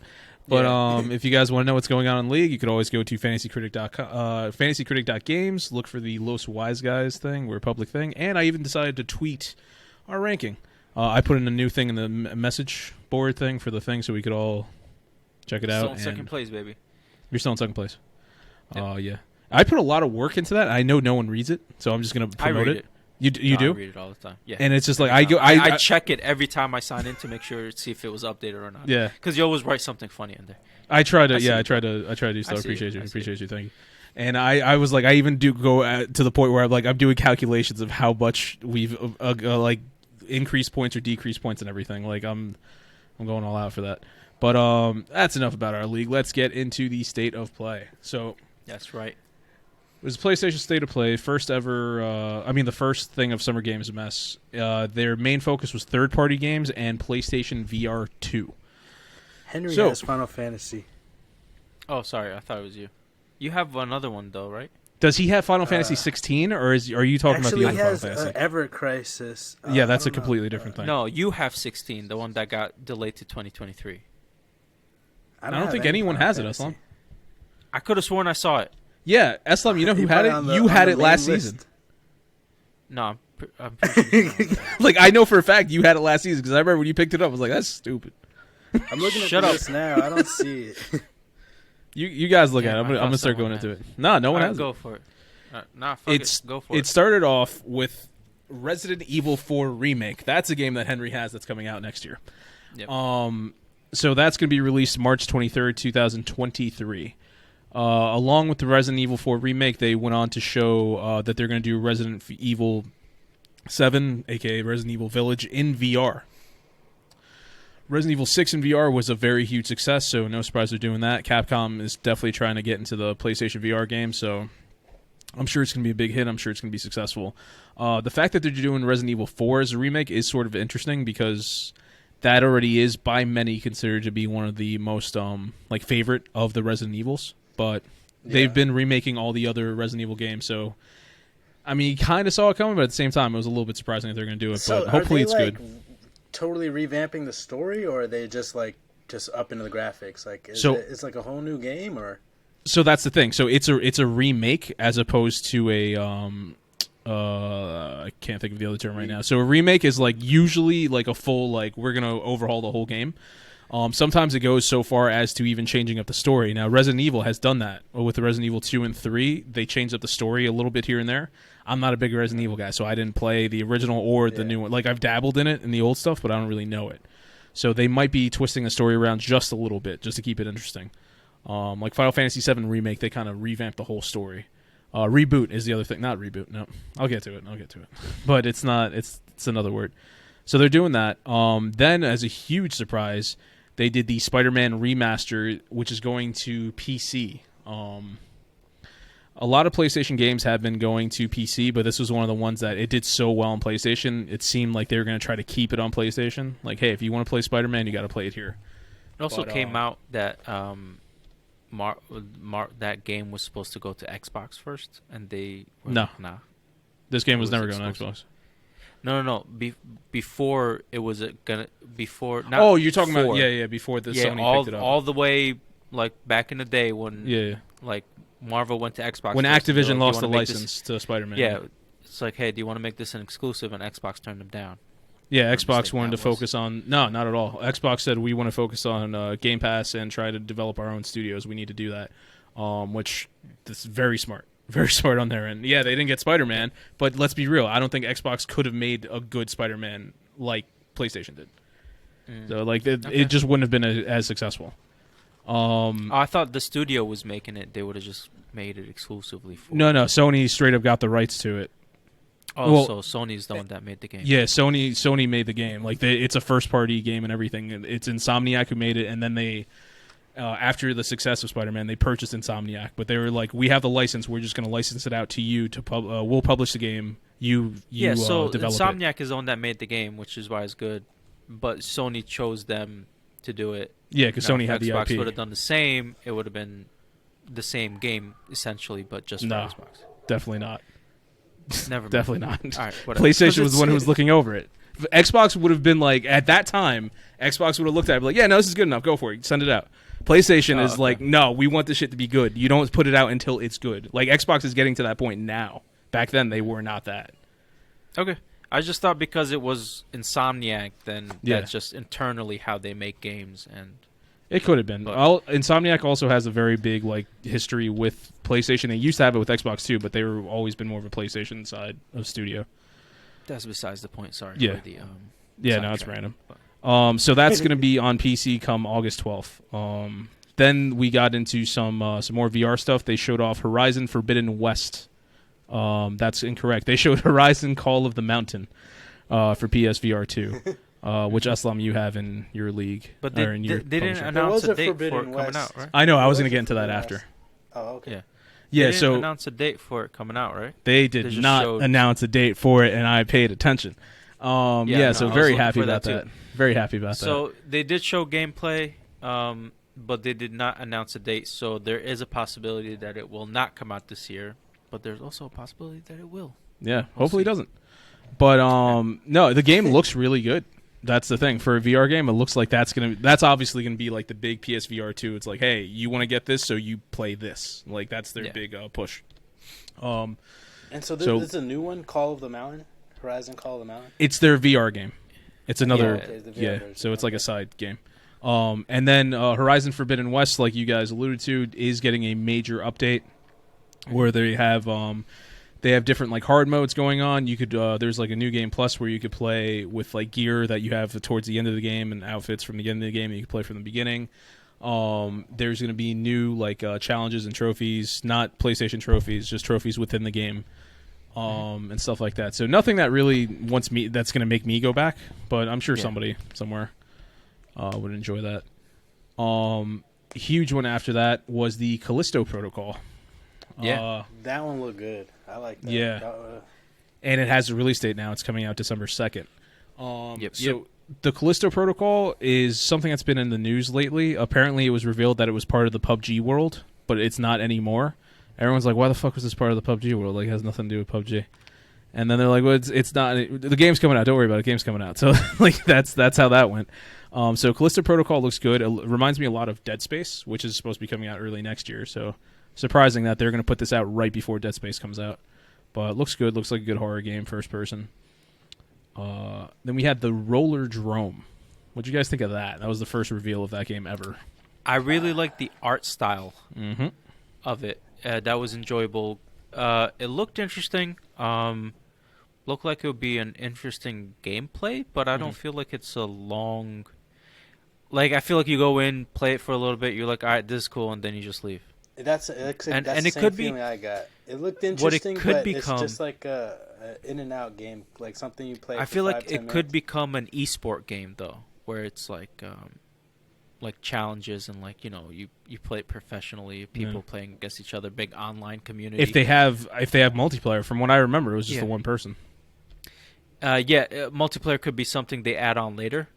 But if you guys want to know what's going on in League, you could always go to fantasycritic.games, look for the Los Wise Guys thing. We're a public thing. And I even decided to tweet our ranking. I put in a new thing in the message board thing for the thing so we could all check it out.
Still in second place, baby.
You're still in second place.
Yep.
Yeah. I put a lot of work into that. I know no one reads it, so I'm just going to promote it. You
No,
do?
I read it all the time. Yeah.
And it's just like
I check it every time I sign in to make sure see if it was updated or not.
Yeah.
Because you always write something funny in there.
I try to
I
do stuff. Appreciate you.
I see
Appreciate you. Thank you. And I was like, I even do go to the point where I'm doing calculations of how much we've like increased points or decreased points and everything. Like I'm going all out for that. But that's enough about our league. Let's get into the state of play. So
That's right.
it was PlayStation State of Play, first ever. The first thing of Summer Games Mess. Their main focus was third-party games and PlayStation VR 2.
Henry has Final Fantasy.
Oh, sorry. I thought it was you. You have another one, though, right?
Does he have Final Fantasy 16, or are you talking about the other Final Fantasy?
Actually, he has Ever Crisis.
Yeah, that's a completely different thing.
No, you have 16, the one that got delayed to 2023.
I don't think anyone has it, Eslam.
I could have sworn I saw it.
Yeah, Eslam, you know who had it? You had it last season.
No, I'm pretty sure.
Like, I know for a fact you had it last season, because I remember when you picked it up, I was like, that's stupid.
I'm looking at this now. I don't see it.
You guys look at it. I'm going to start going into it. No one has
go
it.
for it. Fuck it. Go for it.
It started off with Resident Evil 4 Remake. That's a game that Henry has that's coming out next year.
Yep.
So that's going to be released March 23rd, 2023. Along with the Resident Evil 4 Remake, they went on to show that they're going to do Resident Evil 7, a.k.a. Resident Evil Village, in VR. Resident Evil 6 in VR was a very huge success, so no surprise they're doing that. Capcom is definitely trying to get into the PlayStation VR game, so I'm sure it's going to be a big hit. I'm sure it's going to be successful. The fact that they're doing Resident Evil 4 as a remake is sort of interesting because that already is, by many, considered to be one of the most favorite of the Resident Evils. But they've been remaking all the other Resident Evil games, so I mean, you kind of saw it coming, but at the same time, it was a little bit surprising that they're going to do it.
So
but hopefully, it's good.
Totally revamping the story, or are they just up into the graphics? Like, it's like a whole new game, or?
So that's the thing. So it's a remake as opposed to a I can't think of the other term right now. So a remake is like usually like a full we're gonna overhaul the whole game. Sometimes it goes so far as to even changing up the story. Now Resident Evil has done that with the Resident Evil 2 and 3. They changed up the story a little bit here and there. I'm not a big Resident Evil guy, so I didn't play the original or the new one. Like, I've dabbled in it in the old stuff, but I don't really know it. So they might be twisting the story around just a little bit, just to keep it interesting. Like Final Fantasy VII Remake, they kind of revamped the whole story. Reboot is the other thing. Not reboot, no. I'll get to it. But it's not. It's another word. So they're doing that. Then, as a huge surprise, they did the Spider-Man remaster, which is going to PC. A lot of PlayStation games have been going to PC, but this was one of the ones that it did so well on PlayStation, it seemed like they were going to try to keep it on PlayStation. Like, hey, if you want to play Spider-Man, you got to play it here.
It also came out that that game was supposed to go to Xbox first, and they were
nah. This game was never going to Xbox.
No. Before it was gonna before.
Not you're talking about before the Sony picked it up.
All the way back in the day when Marvel went to Xbox.
When Activision lost the license to Spider-Man.
Yeah, it's like, hey, do you want to make this an exclusive? And Xbox turned them down.
Yeah, Xbox wanted to focus on... No, not at all. Xbox said we want to focus on Game Pass and try to develop our own studios. We need to do that, which is very smart. Very smart on their end. Yeah, they didn't get Spider-Man, but let's be real. I don't think Xbox could have made a good Spider-Man like PlayStation did. So, like, it just wouldn't have been as successful.
I thought the studio was making it. They would have just made it exclusively for...
No, Sony straight up got the rights to it.
Oh, well, so Sony's the one that made the game.
Yeah, Sony made the game. Like, it's a first-party game and everything. It's Insomniac who made it, and then they... after the success of Spider-Man, they purchased Insomniac, but they were like, "We have the license. We're just going to license it out to you. We'll publish the game. You
so
develop
Insomniac
it."
is the one that made the game, which is why it's good. But Sony chose them to do it.
Yeah, because Sony had the IP.
Xbox would have done the same. It would have been the same game essentially, but just for Xbox.
Definitely not.
Never.
Definitely not.
All right,
PlayStation was the one who was looking over it. Xbox would have been like, at that time, Xbox would have looked at it and be like, "Yeah, no, this is good enough. Go for it. Send it out." PlayStation is like, "No, we want this shit to be good. You don't put it out until it's good." Like, Xbox is getting to that point now. Back then, they were not that.
Okay. I just thought because it was Insomniac, then that's just internally how they make games. And
it could have been. Insomniac also has a very big history with PlayStation. They used to have it with Xbox too, but they were always been more of a PlayStation side of studio.
That's besides the point. Sorry.
Yeah.
For the,
no, it's random. So that's going to be on PC come August 12th. Then we got into some more VR stuff. They showed off Horizon Forbidden West. That's incorrect. They showed Horizon Call of the Mountain for PSVR 2, which Eslam you have in your league.
But they didn't announce a date for it coming out, right?
I know. I was going to get into that after.
Oh, okay.
Yeah. They didn't announce a date for it coming out, right?
They did not announce a date for it, and I paid attention. So very happy about that. Very happy about that.
So they did show gameplay, but they did not announce a date. So there is a possibility that it will not come out this year, but there's also a possibility that it will.
Yeah, hopefully it doesn't. But no, the game looks really good. That's the thing. For a VR game, it looks like that's obviously gonna be like the big PSVR 2. It's like, hey, you want to get this, so you play this. Like, that's their big push.
And so this is a new one, Call of the Mountain, Horizon Call of the Mountain.
It's their VR game. It's another so it's like a side game. And then Horizon Forbidden West, like you guys alluded to, is getting a major update where they have different like hard modes going on. You could there's like a new game plus where you could play with like gear that you have towards the end of the game and outfits from the end of the game that you can play from the beginning. There's going to be new like challenges and trophies, not PlayStation trophies, just trophies within the game. And stuff like that. So nothing that really that's going to make me go back, but I'm sure somebody somewhere would enjoy that. Huge one after that was the Callisto Protocol.
That one looked good. I like that.
Yeah. And it has a release date now. It's coming out December 2nd. So the Callisto Protocol is something that's been in the news lately. Apparently it was revealed that it was part of the PUBG world, but it's not anymore. Everyone's like, why the fuck was this part of the PUBG world? Like, it has nothing to do with PUBG. And then they're like, well, it's not. The game's coming out. Don't worry about it. The game's coming out. So, like, that's how that went. So, Callisto Protocol looks good. It reminds me a lot of Dead Space, which is supposed to be coming out early next year. So, surprising that they're going to put this out right before Dead Space comes out. But it looks good. Looks like a good horror game, first person. Then we had the Roller Drome. What'd you guys think of that? That was the first reveal of that game ever.
I really like the art style of it. That was enjoyable. It looked interesting. Looked like it would be an interesting gameplay, but I don't feel like it's a long... Like, I feel like you go in, play it for a little bit, you're like, all right, this is cool, and then you just leave.
That's the same feeling I got. It looked interesting, but it's just like a in-and-out game, like something you play.
I feel like it could become an esport game, though, where it's like challenges and like, you know, you play it professionally, people playing against each other, big online community.
If they have multiplayer, from what I remember, it was just the one person.
Multiplayer could be something they add on later,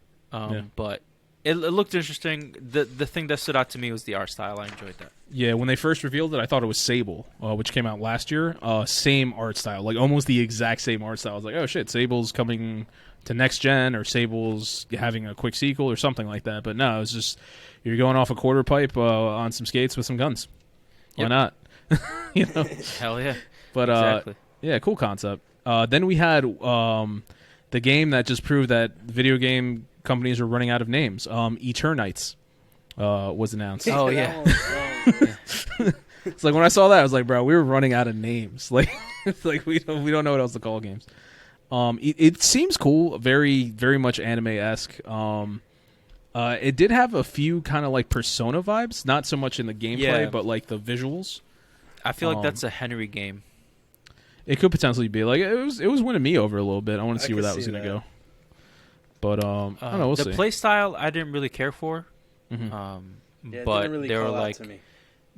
but it looked interesting. The thing that stood out to me was the art style. I enjoyed that.
Yeah, when they first revealed it, I thought it was Sable, which came out last year. Same art style, like almost the exact same art style. I was like, oh shit, Sable's coming to next gen, or Sable's having a quick sequel or something like that. But no, it was just you're going off a quarter pipe on some skates with some guns. Why not? You know?
Hell yeah.
But
exactly.
Yeah, cool concept. Then we had the game that just proved that video game companies are running out of names. Eternites was announced.
Oh yeah.
It's like when I saw that, I was like, bro, we were running out of names. Like, it's like we don't know what else to call games. It seems cool, very very much anime-esque. It did have a few kind of like Persona vibes, not so much in the gameplay, but like the visuals.
I feel like that's a Henry game.
It could potentially be like it was winning me over a little bit. I want to see where that was going to go. But I don't know. We'll see.
The play style I didn't really care for.
Yeah,
But
didn't really
they were
call out
like,
to me.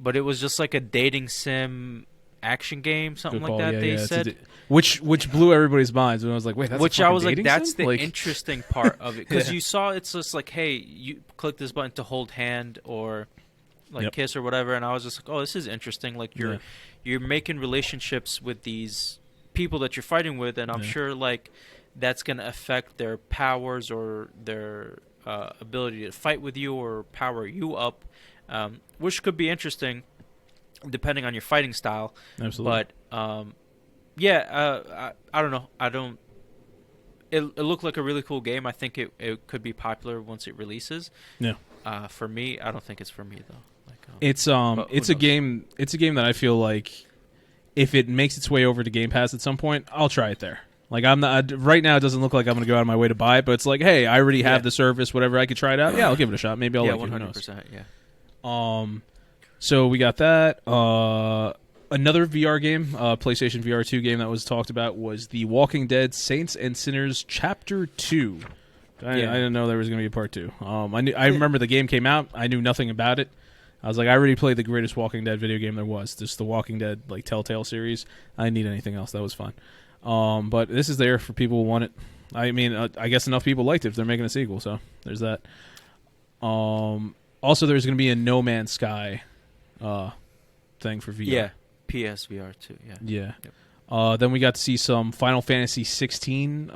but it was just like a dating sim action game, something like that.
Yeah,
they said,
which blew everybody's minds when I was like, wait, that's
which
a
I was like,
dating
that's
sim?
the interesting part of it because
Yeah.
you saw it's just like, hey, you click this button to hold hand or like kiss or whatever, and I was just like, oh, this is interesting. Like you're making relationships with these people that you're fighting with, and I'm sure like that's gonna affect their powers or their ability to fight with you or power you up, which could be interesting depending on your fighting style.
Absolutely.
But I don't know. It looked like a really cool game. I think it could be popular once it releases.
Yeah.
For me, I don't think it's for me though. Like,
it's a game that I feel like if it makes its way over to Game Pass at some point, I'll try it there. Like I'm not right now. It doesn't look like I'm going to go out of my way to buy it, but it's like, hey, I already have the service. Whatever, I could try it out. Yeah, I'll give it a shot. Maybe I'll like it.
100%. Yeah.
So we got that. Another VR game, PlayStation VR 2 game that was talked about was The Walking Dead: Saints and Sinners Chapter 2. I didn't know there was going to be a part 2. I remember the game came out. I knew nothing about it. I was like, I already played the greatest Walking Dead video game there was. Just the Walking Dead like Telltale series. I didn't need anything else. That was fun. But this is there for people who want it. I mean, I guess enough people liked it if they're making a sequel. So there's that. Also, there's going to be a No Man's Sky thing for VR.
Yeah. PSVR too. Yeah.
Yeah.
Yep.
Then we got to see some Final Fantasy 16.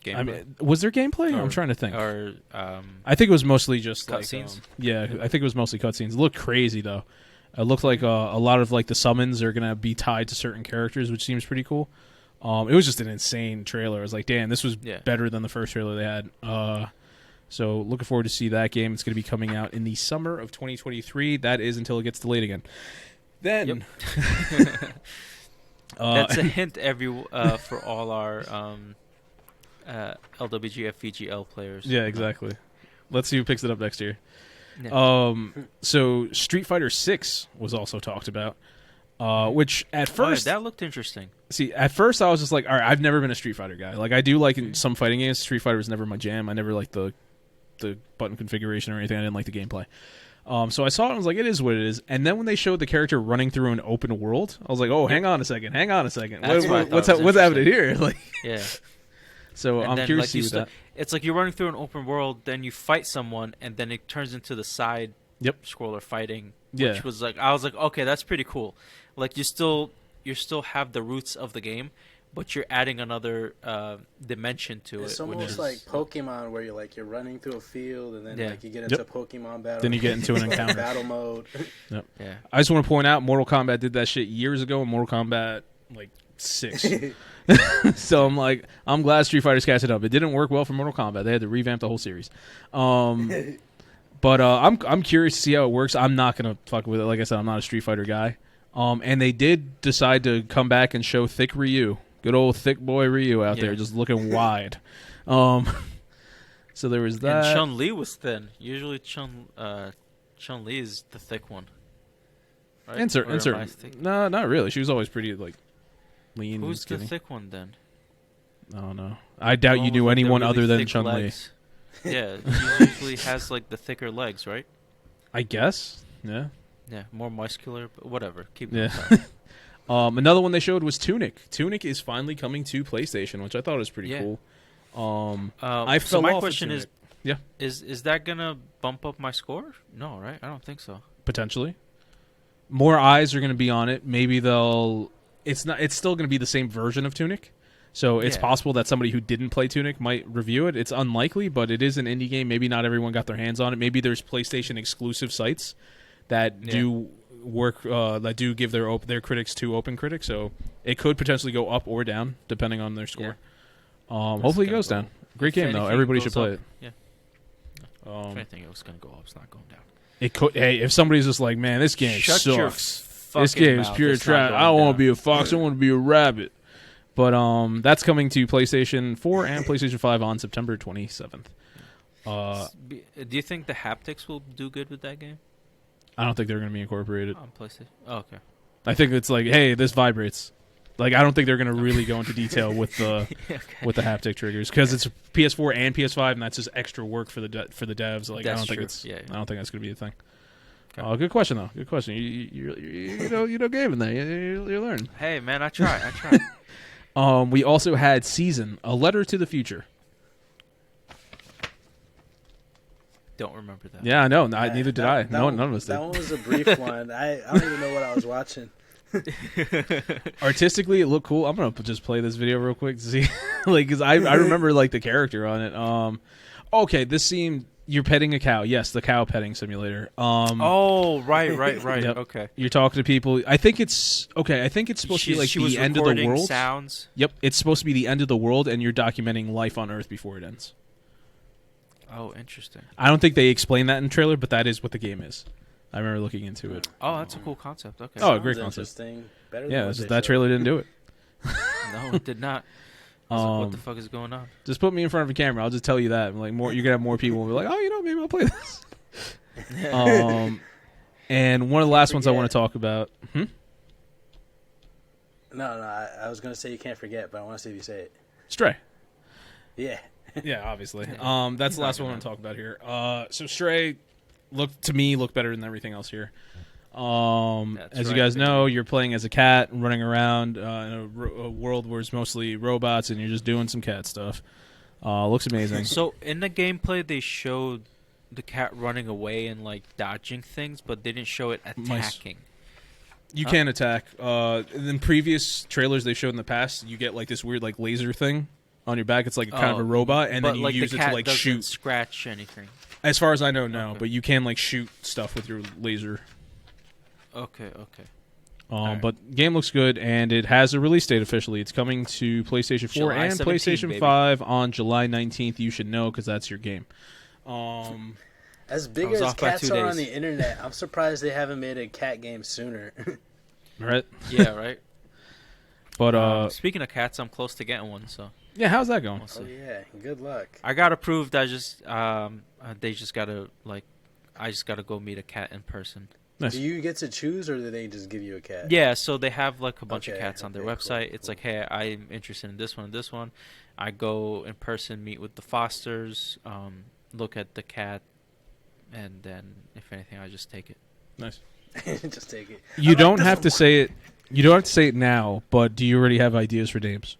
Gameplay.
I mean, was there gameplay? I'm trying to think.
Or
I think it was mostly just
cutscenes.
I think it was mostly cutscenes. It looked crazy though. It looked like a lot of like the summons are gonna be tied to certain characters, which seems pretty cool. It was just an insane trailer. I was like, damn, this was better than the first trailer they had. So looking forward to see that game. It's going to be coming out in the summer of 2023. That is until it gets delayed again. Then
that's a hint for all our LWG FVGL players.
Yeah, exactly. Let's see who picks it up next year. Yeah. So Street Fighter 6 was also talked about, which at first
that looked interesting.
See, at first I was just like, all right, I've never been a Street Fighter guy. Like I do like in some fighting games, Street Fighter was never my jam. I never liked the button configuration or anything. I didn't like the gameplay. So I saw it and I was like, it is what it is. And then when they showed the character running through an open world, I was like, oh, hang on a second. What's happening here? Like,
yeah.
So
and
I'm curious to see that.
It's like you're running through an open world, then you fight someone, and then it turns into the side scroller fighting. Which was like, I was like, okay, that's pretty cool. Like you still have the roots of the game, but you're adding another dimension to it.
It's almost like Pokemon, where you're running through a field, and then like you get into Pokemon battle.
Then you get into an encounter.
Battle mode.
Yep. Yeah. I just want to point out, Mortal Kombat did that shit years ago in Mortal Kombat 6. So I'm glad Street Fighter's catching up. It didn't work well for Mortal Kombat. They had to revamp the whole series. But I'm curious to see how it works. I'm not gonna fuck with it. Like I said, I'm not a Street Fighter guy. And they did decide to come back and show Thick Ryu. Good old thick boy Ryu out there, just looking wide. So there was that.
And Chun-Li was thin. Usually Chun-Li is the thick one. Right?
Insert. No, not really. She was always pretty lean.
Who's
and skinny.
the thick one then?
I don't know. I doubt you knew anyone other than Chun-Li.
Yeah, he usually has the thicker legs, right?
I guess. Yeah.
Yeah, more muscular, but whatever. Keep
going. Another one they showed was Tunic. Tunic is finally coming to PlayStation, which I thought was pretty cool. I fell
my
off
question
of
is that gonna bump up my score? No, right? I don't think so.
Potentially. More eyes are going to be on it. Maybe it's still going to be the same version of Tunic. So it's possible that somebody who didn't play Tunic might review it. It's unlikely, but it is an indie game. Maybe not everyone got their hands on it. Maybe there's PlayStation exclusive sites that do work, that do give their critics to Open Critic. So it could potentially go up or down depending on their score. Hopefully it goes down. Great game though. Everybody should play it.
Yeah. If anything, it was gonna go up. It's not going down.
It could. Hey, if somebody's just like, man, this game sucks. This game is pure trash. I don't want to be a fox. I want to be a rabbit. But that's coming to PlayStation 4 and PlayStation 5 on September 27th.
Do you think the haptics will do good with that game?
I don't think they're going to be incorporated.
On PlayStation? Oh, okay.
I think it's like, hey, this vibrates. Like, I don't think they're going to really go into detail with the with the haptic triggers because it's PS4 and PS5, and that's just extra work for the devs. Like, I don't think that's going to be a thing. Okay. Good question though. Good question. You know gaming there. You learn.
Hey man, I try.
We also had Season, A Letter to the Future.
Don't remember that.
Yeah, I know. Neither did I. None of us did.
That one was a brief one. I don't even know what I was watching.
Artistically, it looked cool. I'm gonna just play this video real quick to see, like, because I remember like the character on it. Okay, this seemed. You're petting a cow. Yes, the cow petting simulator.
Right.
Yep.
Okay.
You're talking to people. I think it's supposed to be like the end of the world.
Sounds.
Yep, it's supposed to be the end of the world, and you're documenting life on Earth before it ends.
Oh, interesting.
I don't think they explained that in the trailer, but that is what the game is. I remember looking into it.
Oh, that's a cool concept. Okay.
Oh, great concept.
Better
yeah, that trailer didn't do it.
No, it did not. What the fuck is going on?
Just put me in front of a camera. I'll just tell you that. Like you're gonna have more people will be like, oh, maybe I'll play this. And one of the last ones I want to talk about.
No, I was gonna say you can't forget, but I want to see if you say it.
Stray.
Yeah.
Yeah, obviously. That's the last one I want to talk about here. So Stray looked better than everything else here. As you guys know, you're playing as a cat running around in a world where it's mostly robots, and you're just doing some cat stuff. Looks amazing.
So in the gameplay, they showed the cat running away and like dodging things, but they didn't show it attacking.
You can attack. In previous trailers they showed in the past, you get like this weird like laser thing on your back. It's like kind of a robot, and then you
like,
use
the
it
cat
to like
doesn't
shoot.
Scratch anything.
As far as I know, no. Okay. But you can like shoot stuff with your laser.
Okay.
But game looks good, and it has a release date officially. It's coming to PlayStation 4 and PlayStation 5 on July 19th. You should know because that's your game.
As big as cats are on the internet, I'm surprised they haven't made a cat game sooner.
Right?
Yeah, right.
But
speaking of cats, I'm close to getting one. So
yeah, how's that going?
Oh yeah, good luck.
I got approved. I just they just gotta I just gotta go meet a cat in person.
Nice.
Do you get to choose, or do they just give you a cat?
Yeah, so they have like a bunch of cats on their website. Cool. It's like, hey, I'm interested in this one and this one. I go in person, meet with the fosters, look at the cat, and then if anything, I just take it.
Nice.
Just take it.
You don't have to say it. You don't have to say it now, but do you already have ideas for names?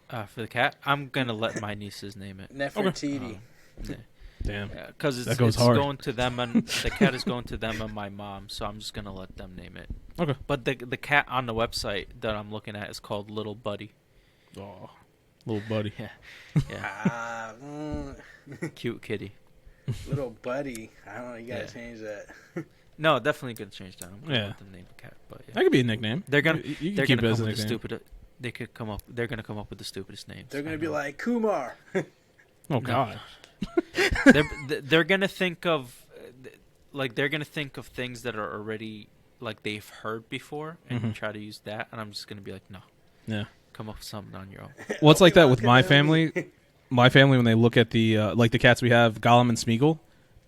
For the cat, I'm gonna let my nieces name it.
Nefertiti.
Yeah.
Damn.
Because it's
hard.
going to them, and the cat is going to them and my mom, so I'm just gonna let them name it.
Okay.
But the cat on the website that I'm looking at is called Little Buddy.
Oh, Little Buddy.
Yeah. Cute kitty.
Little Buddy. I don't know. You gotta change that.
No, definitely gonna change that. I'm gonna let them name the cat. But
that could be a nickname.
They're gonna
you can keep it as a nickname.
They're gonna come up with the stupidest names.
They're gonna be like Kumar.
Oh God.
They're gonna think of things that are already like they've heard before and try to use that, and I'm just gonna be like, no.
Yeah.
Come up with something on your own.
Well, it's like that with my family. My family, when they look at the like the cats we have, Gollum and Smeagol,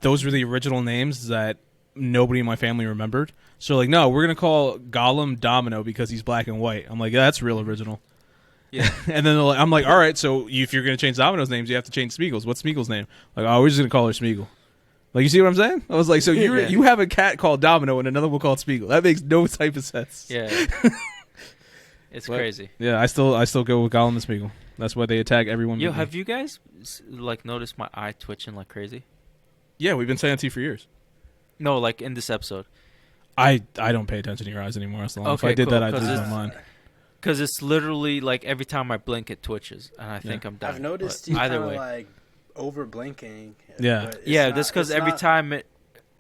those were the original names that nobody in my family remembered. So like, no, we're gonna call Gollum Domino because he's black and white. I'm like, yeah, that's real original. Yeah. And then I'm like, all right, so if you're going to change Domino's names, you have to change Smeagol's. What's Smeagol's name? Like, oh, we're just going to call her Smeagol. Like, you see what I'm saying? I was like, so you have a cat called Domino and another one called Smeagol. That makes no type of sense.
Yeah. It's crazy.
Yeah, I still go with Gollum and Smeagol. That's why they attack everyone.
Yo, have you guys like noticed my eye twitching like crazy?
Yeah, we've been saying it to you for years.
No, like in this episode.
I don't pay attention to your eyes anymore. That's the long. If I did that, I'd lose my mind.
Because it's literally like every time I blink, it twitches, and I think I'm done.
I've noticed you kind of like over blinking.
Yeah,
that's because every time it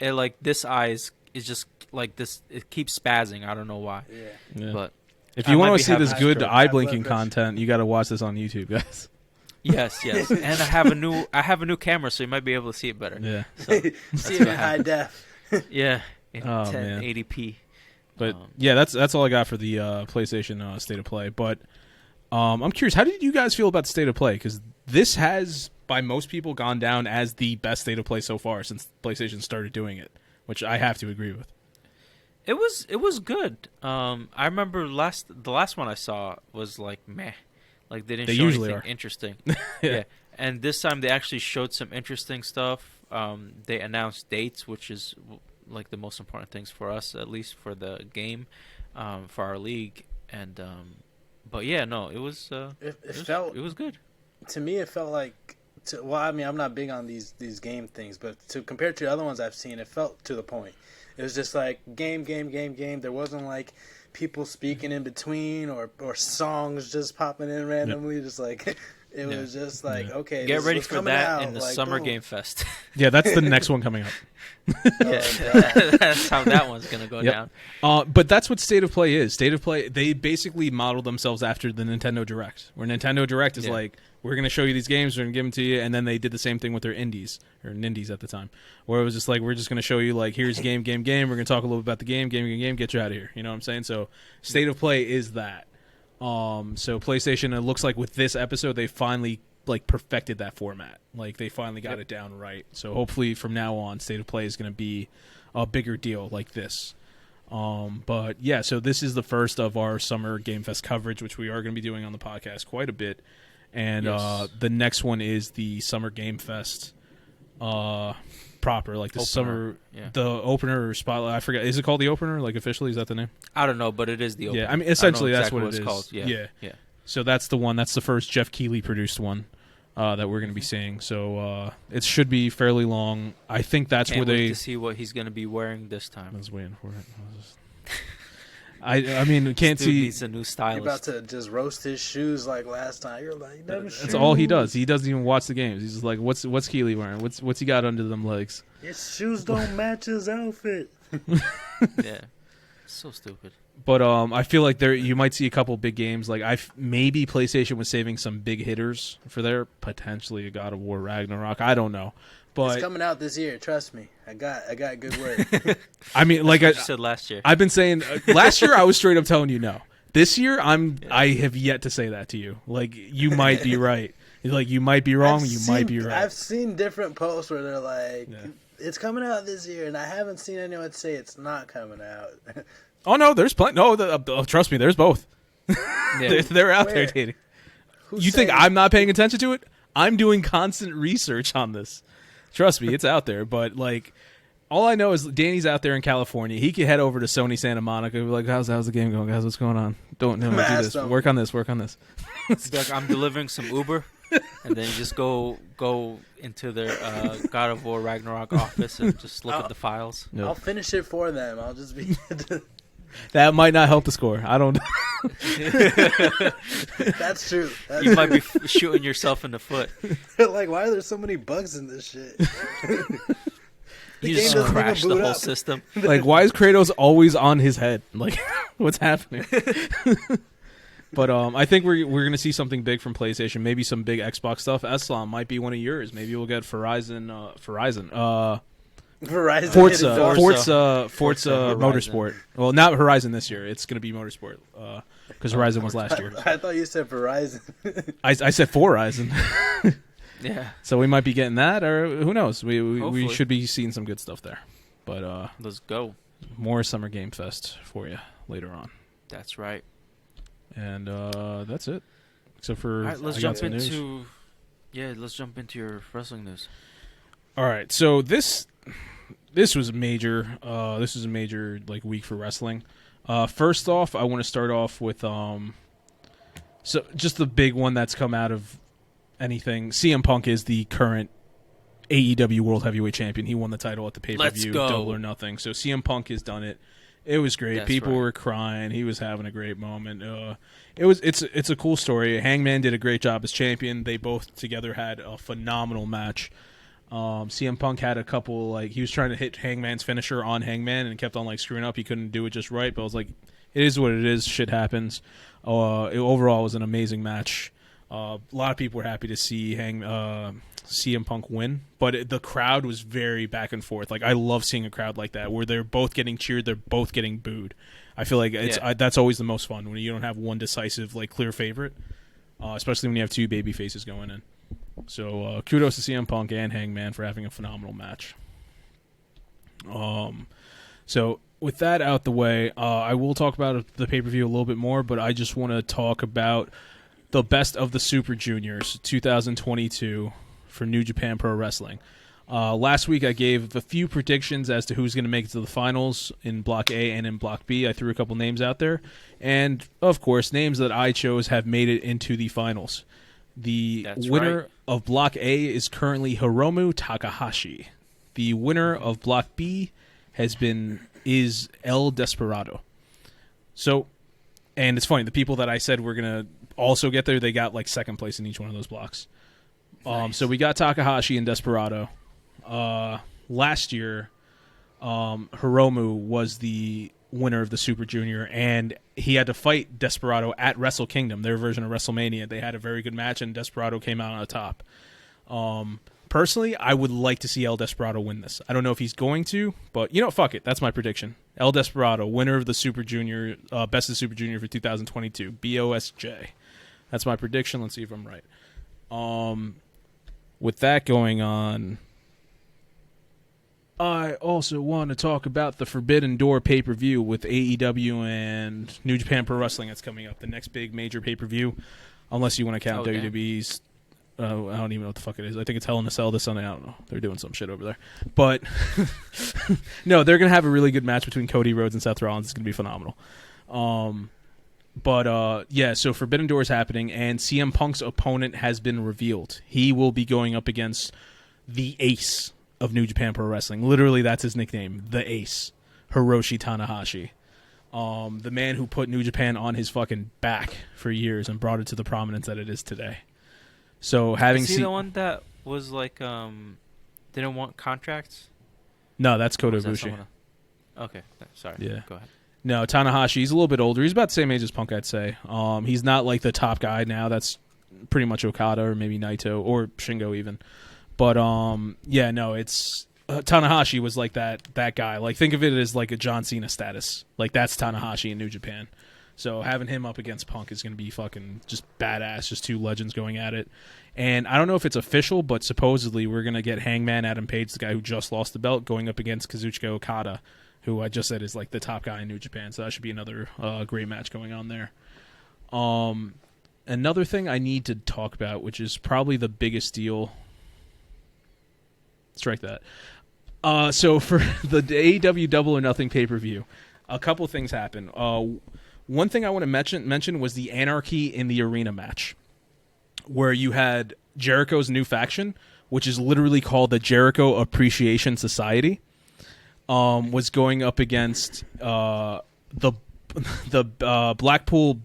like this eye is just like this. It keeps spazzing. I don't know why.
Yeah.
But
If you want to see this good eye blinking content, you got to watch this on YouTube, guys.
Yes, and I have a new camera, so you might be able to see it better.
Yeah,
so see it in high def.
Yeah, in 1080p.
But yeah, that's all I got for the PlayStation State of Play. But I'm curious, how did you guys feel about the State of Play? Because this has, by most people, gone down as the best State of Play so far since PlayStation started doing it, which I have to agree with.
It was good. I remember the last one I saw was like meh, like they didn't show anything interesting. Yeah, and this time they actually showed some interesting stuff. They announced dates, which is like the most important things for us, at least for the game, for our league. And but yeah, no, it was good.
To me, it felt like. Well, I mean, I'm not big on these game things, but compared to other ones I've seen, it felt to the point. It was just like game. There wasn't like people speaking in between or songs just popping in randomly. Just like it was just like, okay,
get ready for that in the
like,
Summer
boom.
Game Fest.
Yeah, that's the next one coming up.
That's how that one's gonna go down.
But that's what State of Play is. State of Play, they basically modeled themselves after the Nintendo Direct, where Nintendo Direct is like, we're going to show you these games, we're going to give them to you, and then they did the same thing with their indies, or Nindies at the time, where it was just like, we're just going to show you, like, here's game, we're going to talk a little bit about the game, get you out of here. You know what I'm saying? So State of Play is that. So PlayStation, it looks like with this episode, they finally, like, perfected that format. Like, they finally got it down right. So hopefully from now on, State of Play is going to be a bigger deal like this. But yeah, so this is the first of our Summer Game Fest coverage, which we are going to be doing on the podcast quite a bit. And the next one is the Summer Game Fest proper, like the
opener.
summer, the opener or spotlight. I forget. Is it called the opener? Like officially, is that the name?
I don't know, but it is the opener.
Yeah, I mean essentially
exactly
that's what it is.
Called. Yeah.
So that's the one. That's the first Jeff Keighley produced one that we're going to be seeing. So it should be fairly long. I think that's
Can't
where
wait
they
to see what he's going to be wearing this time.
I was waiting for it. I mean, can't
this dude
see.
Needs a new stylist.
You're about to just roast his shoes like last time. You're like,
that's all he does. He doesn't even watch the games. He's just like, what's Keighley wearing? What's he got under them legs?
His shoes don't match his outfit.
Yeah, so stupid.
But I feel like you might see a couple big games. Like maybe PlayStation was saving some big hitters for their potentially a God of War Ragnarok. I don't know. But
it's coming out this year. Trust me. I got good word.
I mean, like
I said last year.
I've been saying last year I was straight up telling you no. This year I have yet to say that to you. Like you might be right. Like you might be wrong. Might be right.
I've seen different posts where they're like, "It's coming out this year," and I haven't seen anyone say it's not coming out.
Oh no, there's plenty. No, trust me, there's both. They're out there dating. You think I'm not paying attention to it? I'm doing constant research on this. Trust me, it's out there. But like, all I know is Danny's out there in California. He could head over to Sony Santa Monica and be like, "How's the game going, guys? What's going on? Don't do this. Work on this.
Like, I'm delivering some Uber, and then just go into their God of War Ragnarok office and just look at the files.
Yep. I'll finish it for them. I'll just be.
That might not help the score. I don't.
That's true.
You might be shooting yourself in the foot.
Like, why are there so many bugs in this shit?
You just crashed the whole system.
Like, why is Kratos always on his head? Like, what's happening? But I think we're going to see something big from PlayStation. Maybe some big Xbox stuff. Eslam might be one of yours. Maybe we'll get Forza Motorsport. Well, not Horizon this year. It's going to be Motorsport because Horizon was last year.
I thought you said Verizon.
I said Horizon.
Yeah.
So we might be getting that, or who knows? We should be seeing some good stuff there. But
let's go.
More Summer Game Fest for you later on.
That's right.
And that's it. Except for
all right, let's jump into your wrestling news. All
right, so this was a major. This is a major like week for wrestling. First off, I want to start off with so just the big one that's come out of anything. CM Punk is the current AEW World Heavyweight Champion. He won the title at the pay-per-view, Double or Nothing. So CM Punk has done it. It was great.
That's
People were crying. He was having a great moment. It's a cool story. Hangman did a great job as champion. They both together had a phenomenal match. CM Punk had a couple, like, he was trying to hit Hangman's finisher on Hangman and kept on, like, screwing up. He couldn't do it just right, but I was like, it is what it is. Shit happens. Overall, it was an amazing match. A lot of people were happy to see CM Punk win, but the crowd was very back and forth. Like, I love seeing a crowd like that where they're both getting cheered, they're both getting booed. I feel like that's always the most fun when you don't have one decisive, like, clear favorite, especially when you have two baby faces going in. So kudos to CM Punk and Hangman for having a phenomenal match. So with that out the way, I will talk about the pay-per-view a little bit more, but I just want to talk about the best of the Super Juniors 2022 for New Japan Pro Wrestling. Last week I gave a few predictions as to who's going to make it to the finals in Block A and in Block B. I threw a couple names out there. And, of course, names that I chose have made it into the finals. The winner of Block A is currently Hiromu Takahashi. The winner of Block B is El Desperado. So, and it's funny, the people that I said were going to also get there, they got like second place in each one of those blocks. Nice. So we got Takahashi and Desperado. Last year, Hiromu was the winner of the Super Junior, and he had to fight Desperado at Wrestle Kingdom, their version of WrestleMania. They had a very good match, and Desperado came out on top. Personally, I would like to see El Desperado win this. I don't know if he's going to, but fuck it. That's my prediction. El Desperado, winner of the Super Junior, Best of Super Junior for 2022, BOSJ. That's my prediction. Let's see if I'm right. With that going on, I also want to talk about the Forbidden Door pay-per-view with AEW and New Japan Pro Wrestling that's coming up. The next big major pay-per-view, unless you want to count WWE's. I don't even know what the fuck it is. I think it's Hell in a Cell this Sunday. I don't know. They're doing some shit over there. But, no, they're going to have a really good match between Cody Rhodes and Seth Rollins. It's going to be phenomenal. So Forbidden Door is happening, and CM Punk's opponent has been revealed. He will be going up against the Ace of New Japan Pro Wrestling. Literally, that's his nickname, the Ace, Hiroshi Tanahashi. The man who put New Japan on his fucking back for years and brought it to the prominence that it is today. So having
the one that was like didn't want contracts?
No, that's Kota Ibushi.
Okay, sorry.
Yeah.
Go ahead.
No, Tanahashi, he's a little bit older. He's about the same age as Punk, I'd say. He's not like the top guy now. That's pretty much Okada or maybe Naito or Shingo even. But it's Tanahashi was like that guy. Like, think of it as like a John Cena status. Like, that's Tanahashi in New Japan. So having him up against Punk is going to be fucking just badass. Just two legends going at it. And I don't know if it's official, but supposedly we're going to get Hangman Adam Page, the guy who just lost the belt, going up against Kazuchika Okada, who I just said is like the top guy in New Japan. So that should be another great match going on there. Another thing I need to talk about, which is probably the biggest deal. Strike that. So for the AEW Double or Nothing pay-per-view, a couple things happened. One thing I want to mention was the Anarchy in the Arena match, where you had Jericho's new faction, which is literally called the Jericho Appreciation Society, was going up against the Blackpool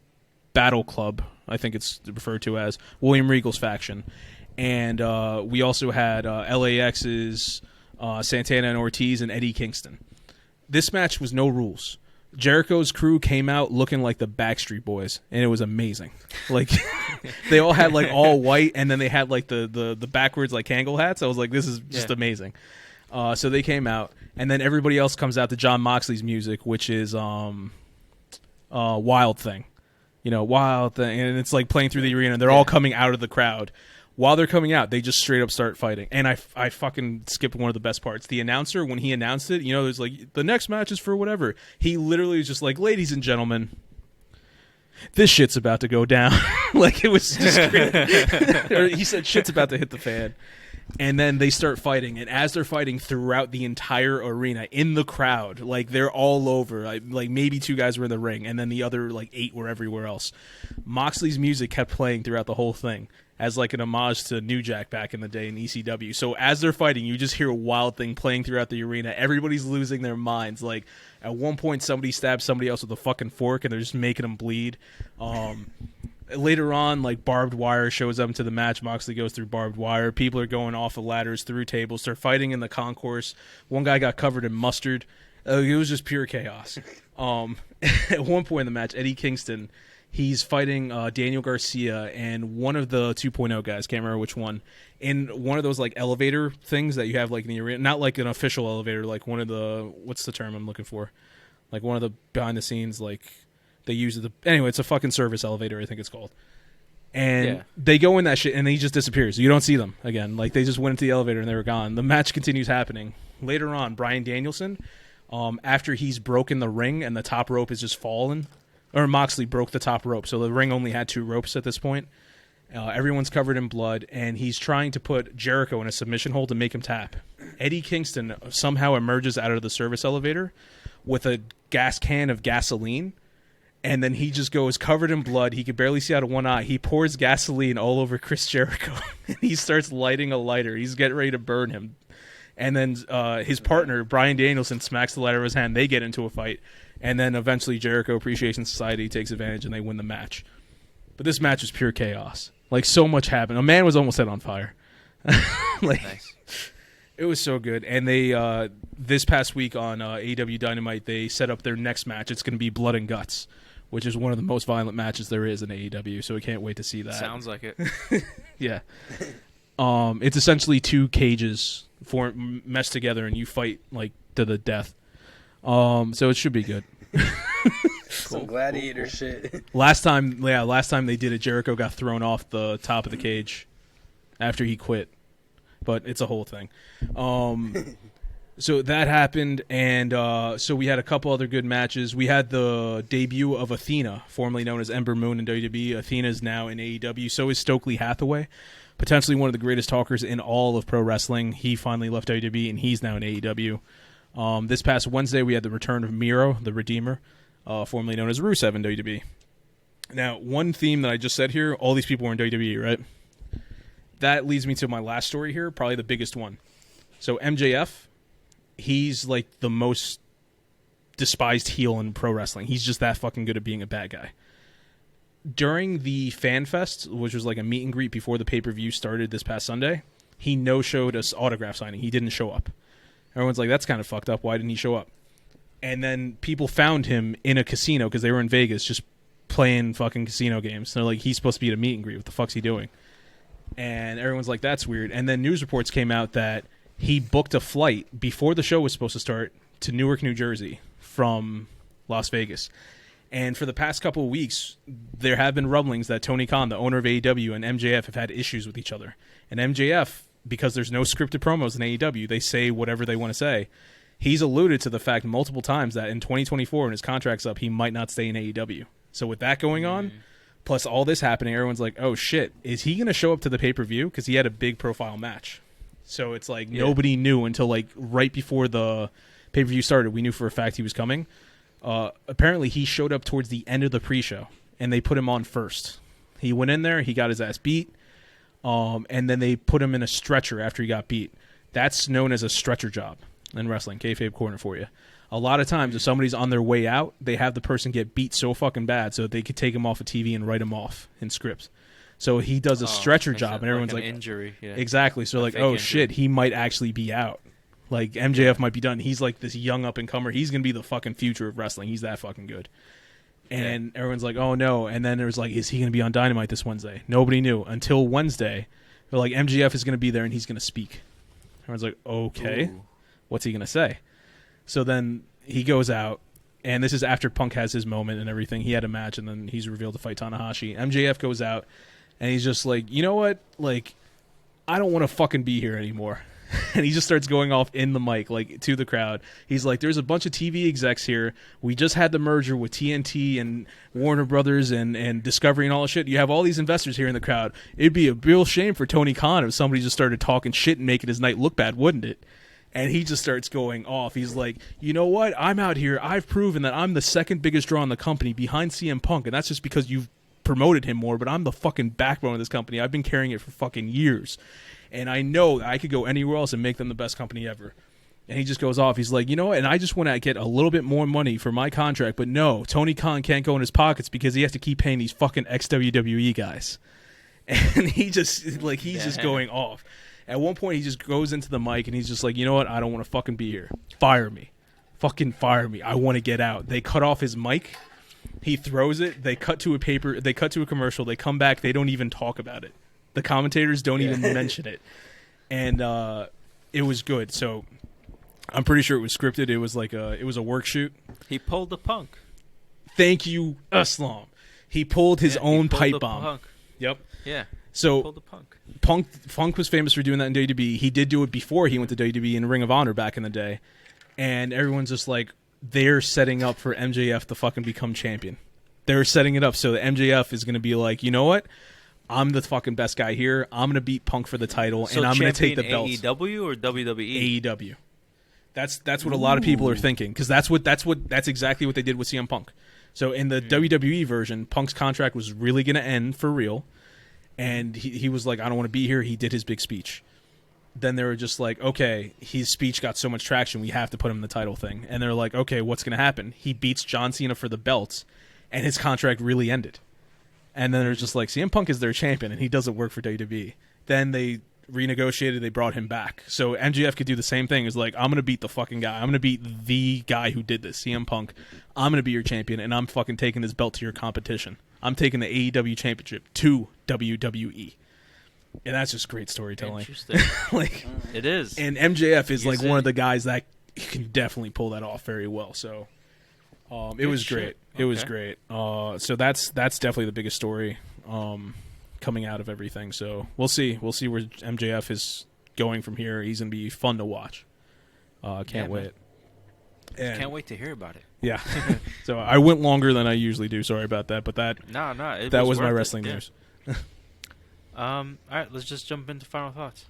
Battle Club, I think it's referred to as, William Regal's faction. And we also had LAX's Santana and Ortiz and Eddie Kingston. This match was no rules. Jericho's crew came out looking like the Backstreet Boys, and it was amazing. Like, they all had like all white, and then they had like the backwards like Kangol hats. I was like, this is just amazing. So they came out, and then everybody else comes out to Jon Moxley's music, which is Wild Thing. Wild Thing, and it's like playing through the arena, and they're all coming out of the crowd. While they're coming out, they just straight up start fighting. And I fucking skipped one of the best parts. The announcer, when he announced it, there's like, the next match is for whatever. He literally was just like, ladies and gentlemen, this shit's about to go down. Like, it was just great. Or he said, shit's about to hit the fan. And then they start fighting. And as they're fighting throughout the entire arena, in the crowd, like, they're all over. Like maybe two guys were in the ring, and then the other, like, 8 were everywhere else. Moxley's music kept playing throughout the whole thing, as like an homage to New Jack back in the day in ECW. So as they're fighting, you just hear a Wild Thing playing throughout the arena. Everybody's losing their minds. Like, at one point, somebody stabs somebody else with a fucking fork, and they're just making them bleed. Later on, like, barbed wire shows up into the match. Moxley goes through barbed wire. People are going off of ladders, through tables. They're fighting in the concourse. One guy got covered in mustard. It was just pure chaos. At one point in the match, Eddie Kingston, he's fighting Daniel Garcia and one of the 2.0 guys, can't remember which one, in one of those like elevator things that you have like in the arena, not like an official elevator, like one of the, what's the term I'm looking for? Like one of the behind the scenes, like they use it. Anyway, it's a fucking service elevator, I think it's called. And they go in that shit and he just disappears. You don't see them again. Like they just went into the elevator and they were gone. The match continues happening. Later on, Bryan Danielson, after he's broken the ring and the top rope is just fallen, or Moxley broke the top rope, so the ring only had 2 ropes at this point. Everyone's covered in blood, and he's trying to put Jericho in a submission hold to make him tap. Eddie Kingston somehow emerges out of the service elevator with a gas can of gasoline, and then he just goes covered in blood. He could barely see out of one eye. He pours gasoline all over Chris Jericho, and he starts lighting a lighter. He's getting ready to burn him. And then his partner, Bryan Danielson, smacks the lighter of his hand. They get into a fight. And then eventually Jericho Appreciation Society takes advantage and they win the match. But this match was pure chaos. Like, so much happened. A man was almost set on fire. Like, nice. It was so good. And they, this past week on AEW Dynamite, they set up their next match. It's going to be Blood and Guts, which is one of the most violent matches there is in AEW. So we can't wait to see that.
Sounds like it.
Yeah. It's essentially 2 cages meshed together, and you fight like to the death. So it should be good.
Some gladiator shit.
Last time they did it, Jericho got thrown off the top of the cage after he quit. But it's a whole thing. So that happened, and so we had a couple other good matches. We had the debut of Athena, formerly known as Ember Moon in WWE. Athena is now in AEW. So is Stokely Hathaway, potentially one of the greatest talkers in all of pro wrestling. He finally left WWE, and he's now in AEW. This past Wednesday, we had the return of Miro, the Redeemer, formerly known as Rusev in WWE. Now, one theme that I just said here, all these people were in WWE, right? That leads me to my last story here, probably the biggest one. So MJF, he's like the most despised heel in pro wrestling. He's just that fucking good at being a bad guy. During the Fan Fest, which was like a meet and greet before the pay-per-view started this past Sunday, he no-showed us autograph signing. He didn't show up. Everyone's like, that's kind of fucked up. Why didn't he show up? And then people found him in a casino because they were in Vegas just playing fucking casino games. They're like, he's supposed to be at a meet and greet. What the fuck's he doing? And everyone's like, that's weird. And then news reports came out that he booked a flight before the show was supposed to start to Newark, New Jersey from Las Vegas. And for the past couple of weeks, there have been rumblings that Tony Khan, the owner of AEW, and MJF have had issues with each other. And MJF, because there's no scripted promos in AEW, they say whatever they want to say. He's alluded to the fact multiple times that in 2024, when his contract's up, he might not stay in AEW. So with that going on, plus all this happening, everyone's like, oh shit, is he going to show up to the pay-per-view? Because he had a big profile match. So it's like nobody knew until like right before the pay-per-view started. We knew for a fact he was coming. Apparently he showed up towards the end of the pre-show, and they put him on first. He went in there, he got his ass beat, and then they put him in a stretcher after he got beat. That's known as a stretcher job in wrestling, kayfabe corner for you. A lot of times, if somebody's on their way out, they have the person get beat so fucking bad so that they could take him off of TV and write him off in scripts. So he does a stretcher job, and everyone's like
injury. Yeah.
Exactly. So like, oh shit, he might actually be out. Like MJF might be done. He's like this young up and comer. He's gonna be the fucking future of wrestling. He's that fucking good. And everyone's like, oh no. And then there was like, is he gonna be on Dynamite this Wednesday? Nobody knew until Wednesday. They're like, MJF is gonna be there and he's gonna speak. Everyone's like, okay, what's he gonna say? So then he goes out, and this is after Punk has his moment and everything. He had a match, and then he's revealed to fight Tanahashi. MJF goes out, and he's just like, you know what? Like, I don't want to fucking be here anymore. And he just starts going off in the mic, like, to the crowd. He's like, there's a bunch of TV execs here. We just had the merger with TNT and Warner Brothers and Discovery and all that shit. You have all these investors here in the crowd. It'd be a real shame for Tony Khan if somebody just started talking shit and making his night look bad, wouldn't it? And he just starts going off. He's like, you know what? I'm out here. I've proven that I'm the second biggest draw in the company behind CM Punk, and that's just because you've promoted him more, but I'm the fucking backbone of this company. I've been carrying it for fucking years. And I know I could go anywhere else and make them the best company ever. And he just goes off. He's like, you know what? And I just want to get a little bit more money for my contract, but no, Tony Khan can't go in his pockets because he has to keep paying these fucking ex-WWE guys. And he just, like, he's just going off. At one point, he just goes into the mic, and he's just like, you know what? I don't want to fucking be here. Fire me. fucking fire me. I want to get out. They cut off his mic. He throws it. They cut to a commercial. They come back. They don't even talk about it. The commentators don't even mention it. And it was good. So I'm pretty sure it was scripted. It was a work shoot.
He pulled the Punk.
Thank you, Eslam. He pulled his own pipe bomb.
Punk.
Yep.
Yeah.
So
pulled the Punk.
Punk was famous for doing that in WWE. He did do it before he went to WWE in Ring of Honor back in the day. And everyone's just like, they're setting up for MJF to fucking become champion. They're setting it up so that MJF is going to be like, you know what? I'm the fucking best guy here. I'm going to beat Punk for the title, and I'm going to take the belts.
AEW or WWE?
AEW. That's what a lot of people are thinking, because that's exactly what they did with CM Punk. So in the WWE version, Punk's contract was really going to end for real, and he was like, I don't want to be here. He did his big speech. Then they were just like, okay, his speech got so much traction, we have to put him in the title thing. And they're like, okay, what's going to happen? He beats John Cena for the belts, and his contract really ended. And then they're just like, CM Punk is their champion, and he doesn't work for WWE. Then they renegotiated, they brought him back. So MJF could do the same thing. It's like, I'm going to beat the fucking guy. I'm going to beat the guy who did this, CM Punk. I'm going to be your champion, and I'm fucking taking this belt to your competition. I'm taking the AEW championship to WWE. And that's just great storytelling.
Interesting. It is.
And MJF is like one of the guys that can definitely pull that off very well. So it was great. It was great. So that's definitely the biggest story coming out of everything. So we'll see. We'll see where MJF is going from here. He's going to be fun to watch. Can't wait.
Can't wait to hear about it.
Yeah. So I went longer than I usually do. Sorry about that. But that was my wrestling news.
All right, let's just jump into final thoughts.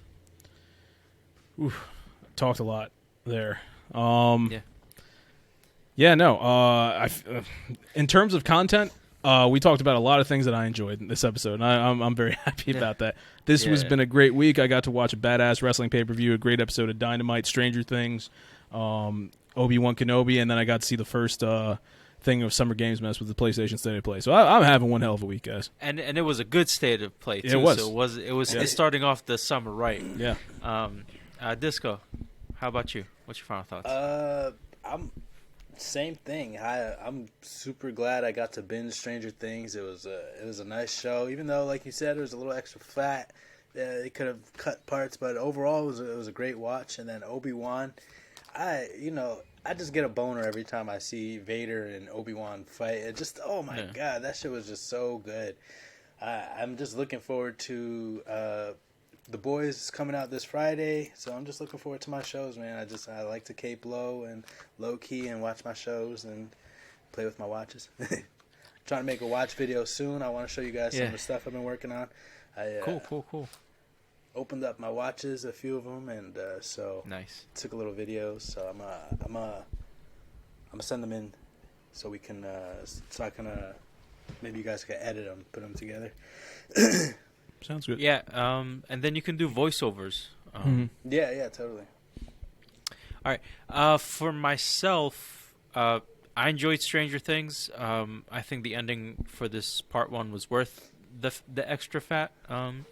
Oof, talked a lot there. In terms of content, we talked about a lot of things that I enjoyed in this episode, and I'm very happy about that. This has been a great week. I got to watch a badass wrestling pay-per-view, a great episode of Dynamite, Stranger Things, Obi-Wan Kenobi, and then I got to see the first thing of Summer Games Mess with the PlayStation State of Play. So I'm having one hell of a week, guys.
And it was a good state of play too.
It was.
So it was starting off the summer right.
Yeah.
Disco, how about you? What's your final thoughts?
I'm same thing. I'm super glad I got to binge Stranger Things. It was a nice show, even though, like you said, it was a little extra flat. They could have cut parts, but overall it was a great watch. And then Obi-Wan, I just get a boner every time I see Vader and Obi-Wan fight. It just, oh my god, that shit was just so good. I'm just looking forward to The Boys coming out this Friday, so I'm just looking forward to my shows, man. I like to cape low and low key and watch my shows and play with my watches. Trying to make a watch video soon. I want to show you guys some of the stuff I've been working on.
Cool.
Opened up my watches, a few of them, and so
nice.
Took a little videos. So I'm gonna send them in, so we can maybe you guys can edit them, put them together.
Sounds good.
Yeah. And then you can do voiceovers.
Yeah, totally.
All right. For myself, I enjoyed Stranger Things. I think the ending for this part 1 was worth the extra fat,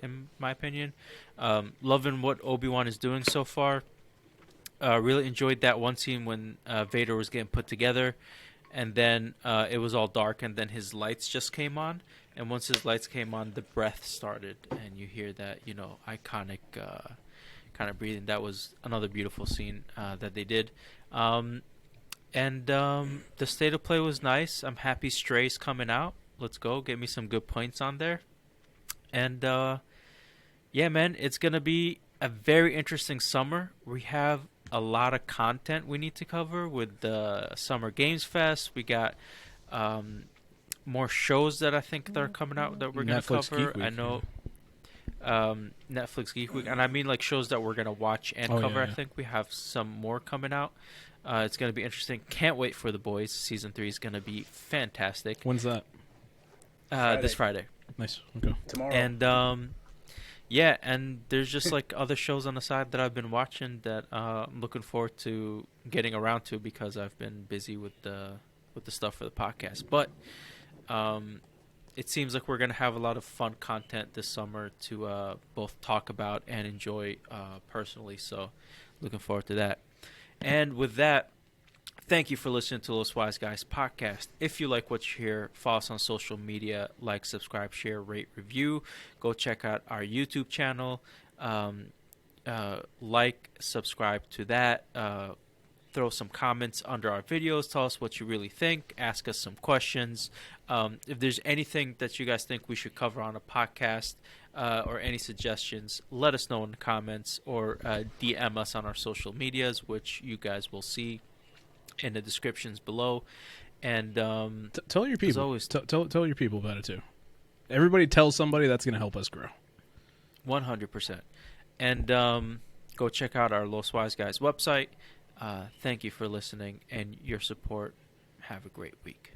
in my opinion. Loving what Obi-Wan is doing so far. Really enjoyed that one scene when Vader was getting put together, and then it was all dark, and then his lights just came on. And once his lights came on, the breath started, and you hear that, iconic kind of breathing. That was another beautiful scene that they did. And the state of play was nice. I'm happy Stray's coming out. Let's go. Get me some good points on there. And, yeah, man, it's going to be a very interesting summer. We have a lot of content we need to cover with the Summer Games Fest. We got more shows that I think that are coming out that we're going to cover.
Geek Week,
I know Netflix Geek Week. And I mean like shows that we're going to watch and cover. I think we have some more coming out. It's going to be interesting. Can't wait for The Boys. Season 3 is going to be fantastic.
When's that?
This Friday.
Nice. Okay.
Tomorrow.
And yeah, and there's just like other shows on the side that I've been watching that I'm looking forward to getting around to because I've been busy with the stuff for the podcast. But it seems like we're gonna have a lot of fun content this summer to both talk about and enjoy personally. So looking forward to that. And with that, Thank you for listening to Los Wise Guys podcast. If you like what you hear, follow us on social media, like, subscribe, share, rate, review. Go check out our YouTube channel. Like, subscribe to that. Throw some comments under our videos. Tell us what you really think. Ask us some questions. If there's anything that you guys think we should cover on a podcast or any suggestions, let us know in the comments or DM us on our social medias, which you guys will see in the descriptions below. And
tell your people. Always, tell your people about it too. Everybody tell somebody. That's going to help us grow.
100%. And go check out our Los Wise Guys website. Thank you for listening and your support. Have a great week.